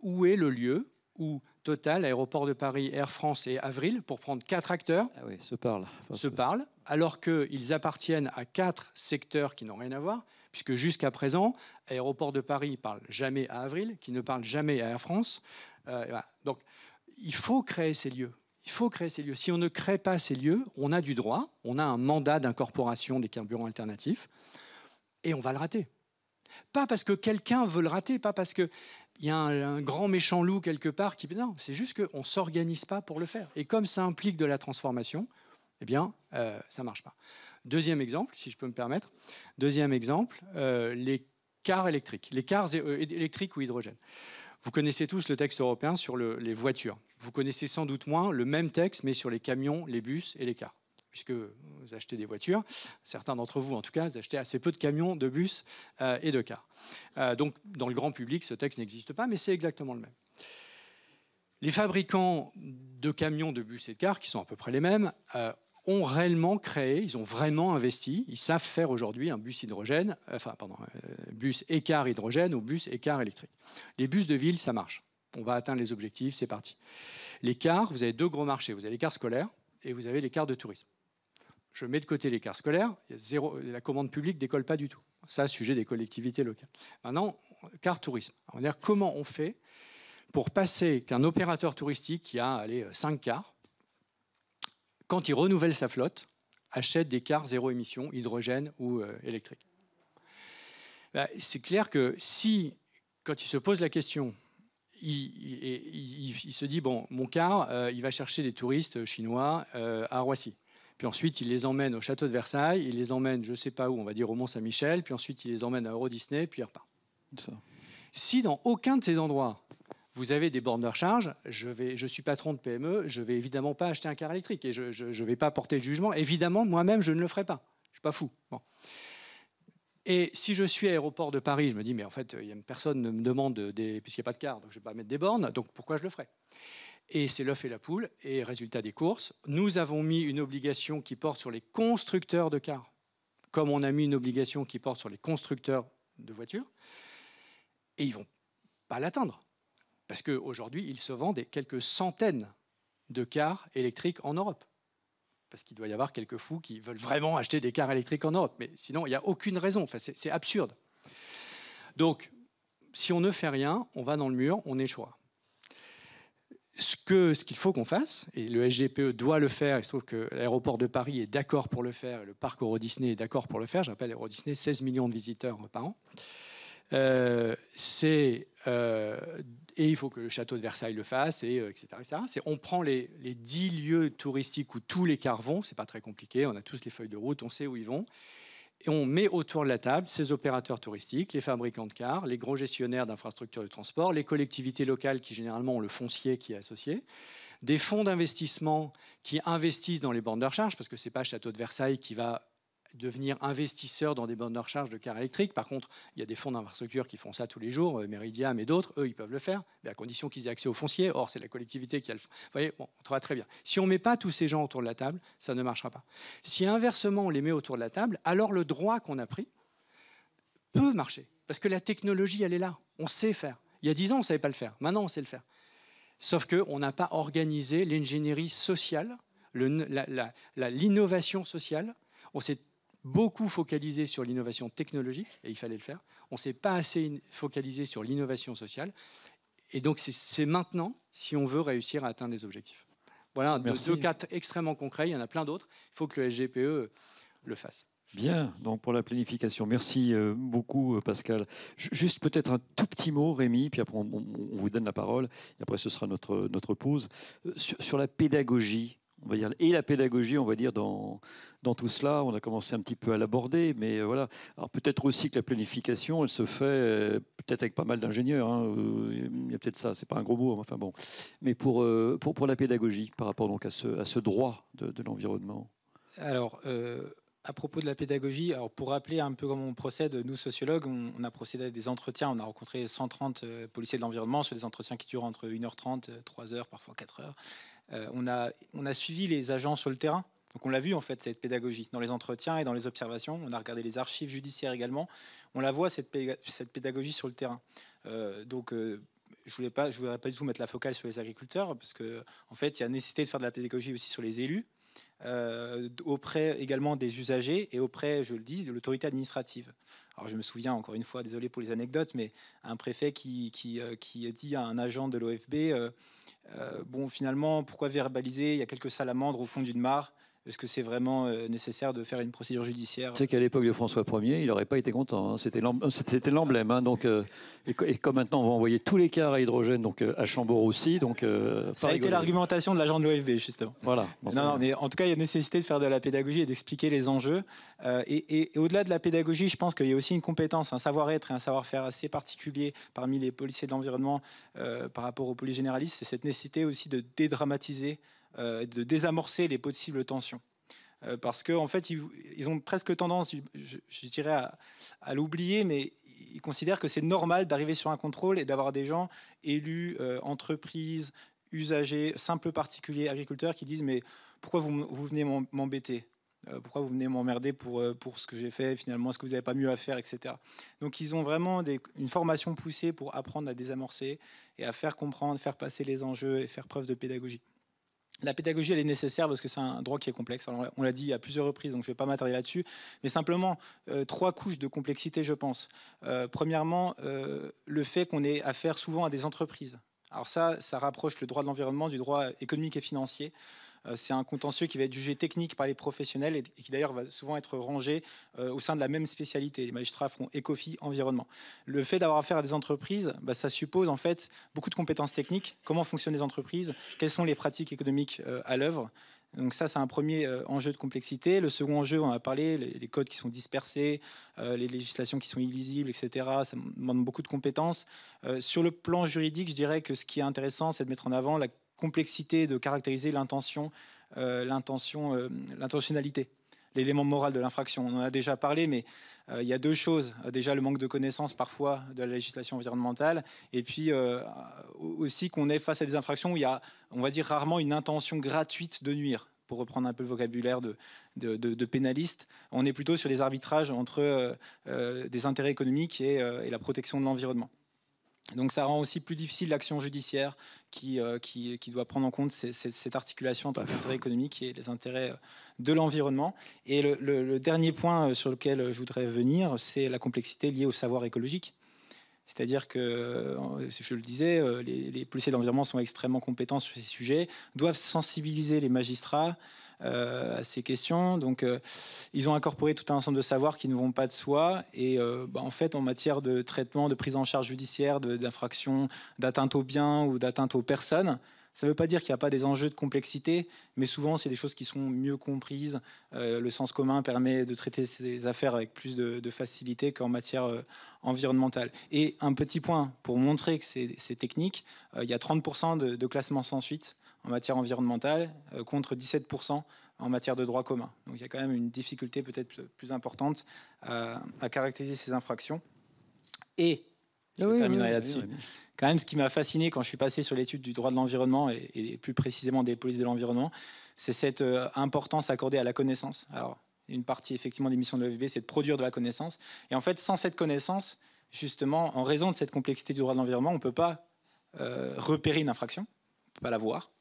Où est le lieu où Total, Aéroport de Paris, Air France et Avril, pour prendre 4 acteurs, se parlent, alors qu'ils appartiennent à 4 secteurs qui n'ont rien à voir, puisque jusqu'à présent, Aéroport de Paris ne parle jamais à Avril, qui ne parle jamais à Air France. Voilà. Donc, il faut créer ces lieux. Si on ne crée pas ces lieux, on a du droit, on a un mandat d'incorporation des carburants alternatifs, et on va le rater. Pas parce que quelqu'un veut le rater, pas parce qu'il y a un grand méchant loup quelque part qui... Non, c'est juste qu'on ne s'organise pas pour le faire. Et comme ça implique de la transformation, eh bien, ça ne marche pas. 2e exemple, si je peux me permettre. 2e exemple, les cars électriques. Les cars électriques ou hydrogène. Vous connaissez tous le texte européen sur les voitures. Vous connaissez sans doute moins le même texte, mais sur les camions, les bus et les cars. Puisque vous achetez des voitures, certains d'entre vous en tout cas, vous achetez assez peu de camions, de bus et de cars. Donc dans le grand public, ce texte n'existe pas, mais c'est exactement le même. Les fabricants de camions, de bus et de cars, qui sont à peu près les mêmes, ont réellement créé, ils ont vraiment investi, ils savent faire aujourd'hui un bus hydrogène, bus et car hydrogène ou bus et car électrique. Les bus de ville, ça marche. On va atteindre les objectifs, c'est parti. Les cars, vous avez 2 gros marchés. Vous avez les cars scolaires et vous avez les cars de tourisme. Je mets de côté les cars scolaires, la commande publique ne décolle pas du tout. Ça, sujet des collectivités locales. Maintenant, car tourisme. On va dire comment on fait pour passer qu'un opérateur touristique qui a 5 cars, quand il renouvelle sa flotte, achète des cars zéro émission, hydrogène ou électrique. C'est clair que si, quand il se pose la question, il se dit, bon, mon car, il va chercher des touristes chinois à Roissy. Puis ensuite, il les emmène au château de Versailles, il les emmène, je ne sais pas où, on va dire au Mont-Saint-Michel, puis ensuite, il les emmène à Euro Disney, puis il repart. Ça. Si dans aucun de ces endroits, vous avez des bornes de recharge, je suis patron de PME, je ne vais évidemment pas acheter un car électrique et je ne vais pas porter le jugement. Évidemment, moi-même, je ne le ferai pas. Je ne suis pas fou. Bon. Et si je suis à l'aéroport de Paris, je me dis, mais en fait, personne ne me demande, puisqu'il n'y a pas de car, donc je ne vais pas mettre des bornes, donc pourquoi je le ferai ? Et c'est l'œuf et la poule. Et résultat des courses, nous avons mis une obligation qui porte sur les constructeurs de cars, comme on a mis une obligation qui porte sur les constructeurs de voitures, et ils ne vont pas l'atteindre. Parce qu'aujourd'hui, il se vend quelques centaines de cars électriques en Europe. Parce qu'il doit y avoir quelques fous qui veulent vraiment acheter des cars électriques en Europe. Mais sinon, il n'y a aucune raison. Enfin, c'est absurde. Donc, si on ne fait rien, on va dans le mur, on échouera. Ce qu'il faut qu'on fasse, et le SGPE doit le faire, il se trouve que l'aéroport de Paris est d'accord pour le faire, et le parc Euro Disney est d'accord pour le faire, j'appelle Euro Disney 16 millions de visiteurs par an, Et il faut que le château de Versailles le fasse, et, etc., etc. On prend les 10 lieux touristiques où tous les cars vont, c'est pas très compliqué, on a tous les feuilles de route, on sait où ils vont, et on met autour de la table ces opérateurs touristiques, les fabricants de cars, les gros gestionnaires d'infrastructures de transport, les collectivités locales qui généralement ont le foncier qui est associé, des fonds d'investissement qui investissent dans les bornes de recharge, parce que c'est pas Château de Versailles qui va devenir investisseur dans des bornes de recharge de cars électriques. Par contre, il y a des fonds d'infrastructure qui font ça tous les jours, Meridiam et d'autres, eux, ils peuvent le faire, mais à condition qu'ils aient accès au foncier. Or, c'est la collectivité qui a le... Vous voyez, bon, on travaille très bien. Si on ne met pas tous ces gens autour de la table, ça ne marchera pas. Si inversement, on les met autour de la table, alors le droit qu'on a pris peut marcher, parce que la technologie, elle est là. On sait faire. Il y a 10 ans, on ne savait pas le faire. Maintenant, on sait le faire. Sauf qu'on n'a pas organisé l'ingénierie sociale, l'innovation sociale. On s'est beaucoup focalisé sur l'innovation technologique, et il fallait le faire. On ne s'est pas assez focalisé sur l'innovation sociale. Et donc, c'est maintenant, si on veut réussir à atteindre les objectifs. Voilà, deux cas extrêmement concrets. Il y en a plein d'autres. Il faut que le SGPE le fasse. Bien, donc pour la planification. Merci beaucoup, Pascal. Juste peut-être un tout petit mot, Rémi, puis après on vous donne la parole, et après ce sera notre pause. Sur la pédagogie, on va dire, et la pédagogie, on va dire, dans tout cela, on a commencé un petit peu à l'aborder, mais voilà. Alors peut-être aussi que la planification, elle se fait peut-être avec pas mal d'ingénieurs, hein. Il y a peut-être ça, c'est pas un gros mot, enfin bon. Mais pour la pédagogie, par rapport donc à ce droit de l'environnement. Alors, à propos de la pédagogie, alors pour rappeler un peu comment on procède, nous sociologues, on a procédé à des entretiens, on a rencontré 130 policiers de l'environnement sur des entretiens qui durent entre 1h30, 3h, parfois 4h. On a suivi les agents sur le terrain, donc on l'a vu en fait cette pédagogie dans les entretiens et dans les observations. On a regardé les archives judiciaires également. On la voit cette pédagogie sur le terrain. Je voudrais pas du tout mettre la focale sur les agriculteurs parce que en fait il y a nécessité de faire de la pédagogie aussi sur les élus. Auprès également des usagers et auprès, je le dis, de l'autorité administrative. Alors je me souviens, encore une fois, désolé pour les anecdotes, mais un préfet qui dit à un agent de l'OFB bon, finalement, pourquoi verbaliser? Il y a quelques salamandres au fond d'une mare. Est-ce que c'est vraiment nécessaire de faire une procédure judiciaire? C'est qu'à l'époque de François Ier, il n'aurait pas été content. Hein. C'était l'emblème. Hein. Donc, et comme maintenant, on va envoyer tous les cars à hydrogène, donc à Chambord aussi. Donc, ça a été l'argumentation de l'agent de l'OFB, justement. Voilà. Non, mais en tout cas, il y a nécessité de faire de la pédagogie et d'expliquer les enjeux. Et au-delà de la pédagogie, je pense qu'il y a aussi une compétence, un savoir-être et un savoir-faire assez particulier parmi les policiers de l'environnement par rapport aux polices généralistes. C'est cette nécessité aussi de dédramatiser, de désamorcer les possibles tensions. Parce qu'en fait, ils ont presque tendance, je dirais, à l'oublier, mais ils considèrent que c'est normal d'arriver sur un contrôle et d'avoir des gens élus, entreprises, usagers, simples particuliers, agriculteurs qui disent « mais pourquoi vous venez m'embêter ? Pourquoi vous venez m'emmerder pour ce que j'ai fait finalement? Est-ce que vous n'avez pas mieux à faire, etc. » Donc ils ont vraiment une formation poussée pour apprendre à désamorcer et à faire comprendre, faire passer les enjeux et faire preuve de pédagogie. La pédagogie, elle est nécessaire parce que c'est un droit qui est complexe. Alors, on l'a dit à plusieurs reprises, donc je ne vais pas m'attarder là-dessus. Mais simplement, 3 couches de complexité, je pense. Premièrement, le fait qu'on ait affaire souvent à des entreprises. Alors ça rapproche le droit de l'environnement du droit économique et financier. C'est un contentieux qui va être jugé technique par les professionnels et qui d'ailleurs va souvent être rangé au sein de la même spécialité. Les magistrats feront ECOFI, environnement. Le fait d'avoir affaire à des entreprises, ça suppose en fait beaucoup de compétences techniques. Comment fonctionnent les entreprises? Quelles sont les pratiques économiques à l'œuvre? Donc ça, c'est un premier enjeu de complexité. Le second enjeu, on a parlé, les codes qui sont dispersés, les législations qui sont illisibles, etc. Ça demande beaucoup de compétences. Sur le plan juridique, je dirais que ce qui est intéressant, c'est de mettre en avant la complexité de caractériser l'intentionnalité, l'élément moral de l'infraction. On en a déjà parlé, mais il y a 2 choses. Déjà, le manque de connaissance parfois de la législation environnementale, et puis aussi qu'on est face à des infractions où il y a, on va dire, rarement une intention gratuite de nuire. Pour reprendre un peu le vocabulaire de pénaliste, on est plutôt sur des arbitrages entre des intérêts économiques et la protection de l'environnement. Donc ça rend aussi plus difficile l'action judiciaire qui doit prendre en compte cette articulation entre les intérêts économiques et les intérêts de l'environnement. Et le dernier point sur lequel je voudrais venir, c'est la complexité liée au savoir écologique. C'est-à-dire que, je le disais, les policiers d'environnement sont extrêmement compétents sur ces sujets, doivent sensibiliser les magistrats à ces questions. Donc, ils ont incorporé tout un ensemble de savoirs qui ne vont pas de soi. Et en fait, en matière de traitement, de prise en charge judiciaire, d'infraction, d'atteinte aux biens ou d'atteinte aux personnes, ça ne veut pas dire qu'il n'y a pas des enjeux de complexité, mais souvent, c'est des choses qui sont mieux comprises. Le sens commun permet de traiter ces affaires avec plus de facilité qu'en matière environnementale. Et un petit point pour montrer que c'est technique, il y a 30% de classement sans suite en matière environnementale contre 17% en matière de droit commun. Donc il y a quand même une difficulté peut-être plus importante à caractériser ces infractions. Et je terminerai là-dessus. Oui. Quand même, ce qui m'a fasciné quand je suis passé sur l'étude du droit de l'environnement et plus précisément des polices de l'environnement, c'est cette importance accordée à la connaissance. Alors, une partie effectivement des missions de l'OFB, c'est de produire de la connaissance. Et en fait, sans cette connaissance, justement, en raison de cette complexité du droit de l'environnement, on ne peut pas repérer une infraction, on ne peut pas la voir,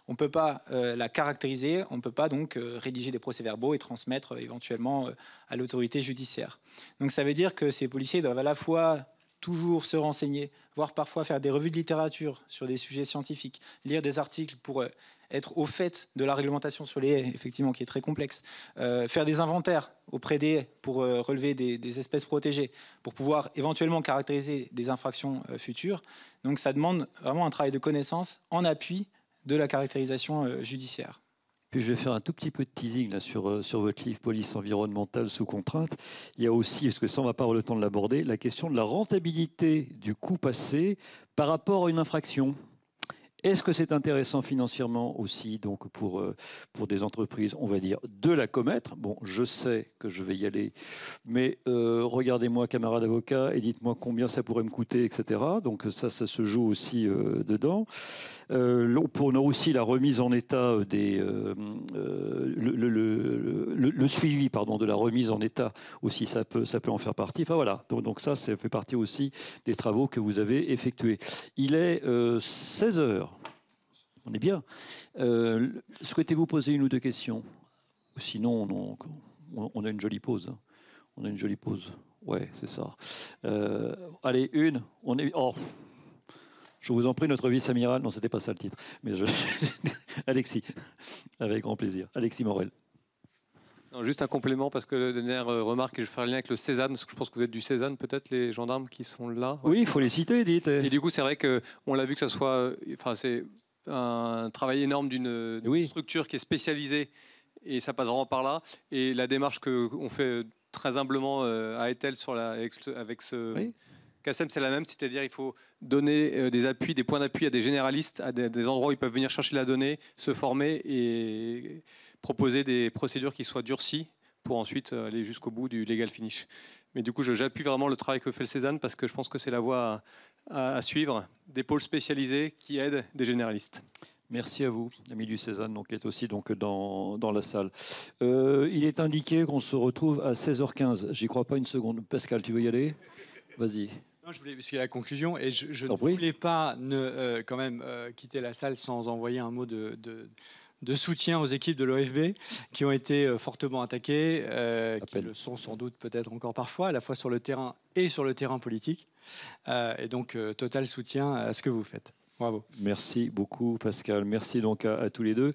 on ne peut pas la caractériser, on ne peut pas donc rédiger des procès-verbaux et transmettre éventuellement à l'autorité judiciaire. Donc ça veut dire que ces policiers doivent à la fois toujours se renseigner, voire parfois faire des revues de littérature sur des sujets scientifiques, lire des articles pour être au fait de la réglementation sur les haies, effectivement, qui est très complexe, faire des inventaires auprès des haies pour relever des espèces protégées, pour pouvoir éventuellement caractériser des infractions futures. Donc ça demande vraiment un travail de connaissance en appui de la caractérisation judiciaire. Puis je vais faire un tout petit peu de teasing là, sur votre livre Police environnementale sous contrainte. Il y a aussi, parce que ça on va pas avoir le temps de l'aborder, la question de la rentabilité du coût passé par rapport à une infraction. Est-ce que c'est intéressant financièrement aussi donc pour des entreprises, on va dire, de la commettre? Bon, je sais que je vais y aller, mais regardez-moi, camarade avocat, et dites-moi combien ça pourrait me coûter, etc. Donc ça se joue aussi dedans. On a aussi la remise en état le suivi de la remise en état aussi, ça peut en faire partie. Enfin voilà, donc ça fait partie aussi des travaux que vous avez effectués. Il est 16 heures. On est bien. Souhaitez-vous poser une ou deux questions? Sinon, on a une jolie pause. On a une jolie pause. Ouais, c'est ça. Allez, une. Je vous en prie, notre vice-amiral. Non, c'était pas ça le titre. Mais Alexis, avec grand plaisir. Alexis Morel. Non, juste un complément, parce que la dernière remarque, et je vais faire le lien avec le Cézanne, parce que je pense que vous êtes du Cézanne, peut-être, les gendarmes qui sont là. Ouais. Oui, il faut les citer, dites. Et du coup, c'est vrai qu'on l'a vu que ça soit... Enfin, c'est un travail énorme d'une structure qui est spécialisée, et ça passe vraiment par là. Et la démarche qu'on fait très humblement à Etel avec ce... Oui. CACEM, c'est la même, c'est-à-dire il faut donner des appuis, des points d'appui à des généralistes, à des endroits où ils peuvent venir chercher la donnée, se former et proposer des procédures qui soient durcies pour ensuite aller jusqu'au bout du legal finish. Mais du coup, j'appuie vraiment le travail que fait le Cézanne parce que je pense que c'est la voie à suivre, des pôles spécialisés qui aident des généralistes. Merci à vous, ami du Cézanne, qui est aussi donc dans la salle. Il est indiqué qu'on se retrouve à 16h15. J'y crois pas une seconde. Pascal, tu veux y aller? Vas-y. Non, je voulais, parce qu'il y a la conclusion, et je ne voulais pas quand même quitter la salle sans envoyer un mot de soutien aux équipes de l'OFB qui ont été fortement attaquées, qui le sont sans doute peut-être encore parfois, à la fois sur le terrain et sur le terrain politique. Et donc, total soutien à ce que vous faites. Bravo. Merci beaucoup, Pascal. Merci donc à tous les deux.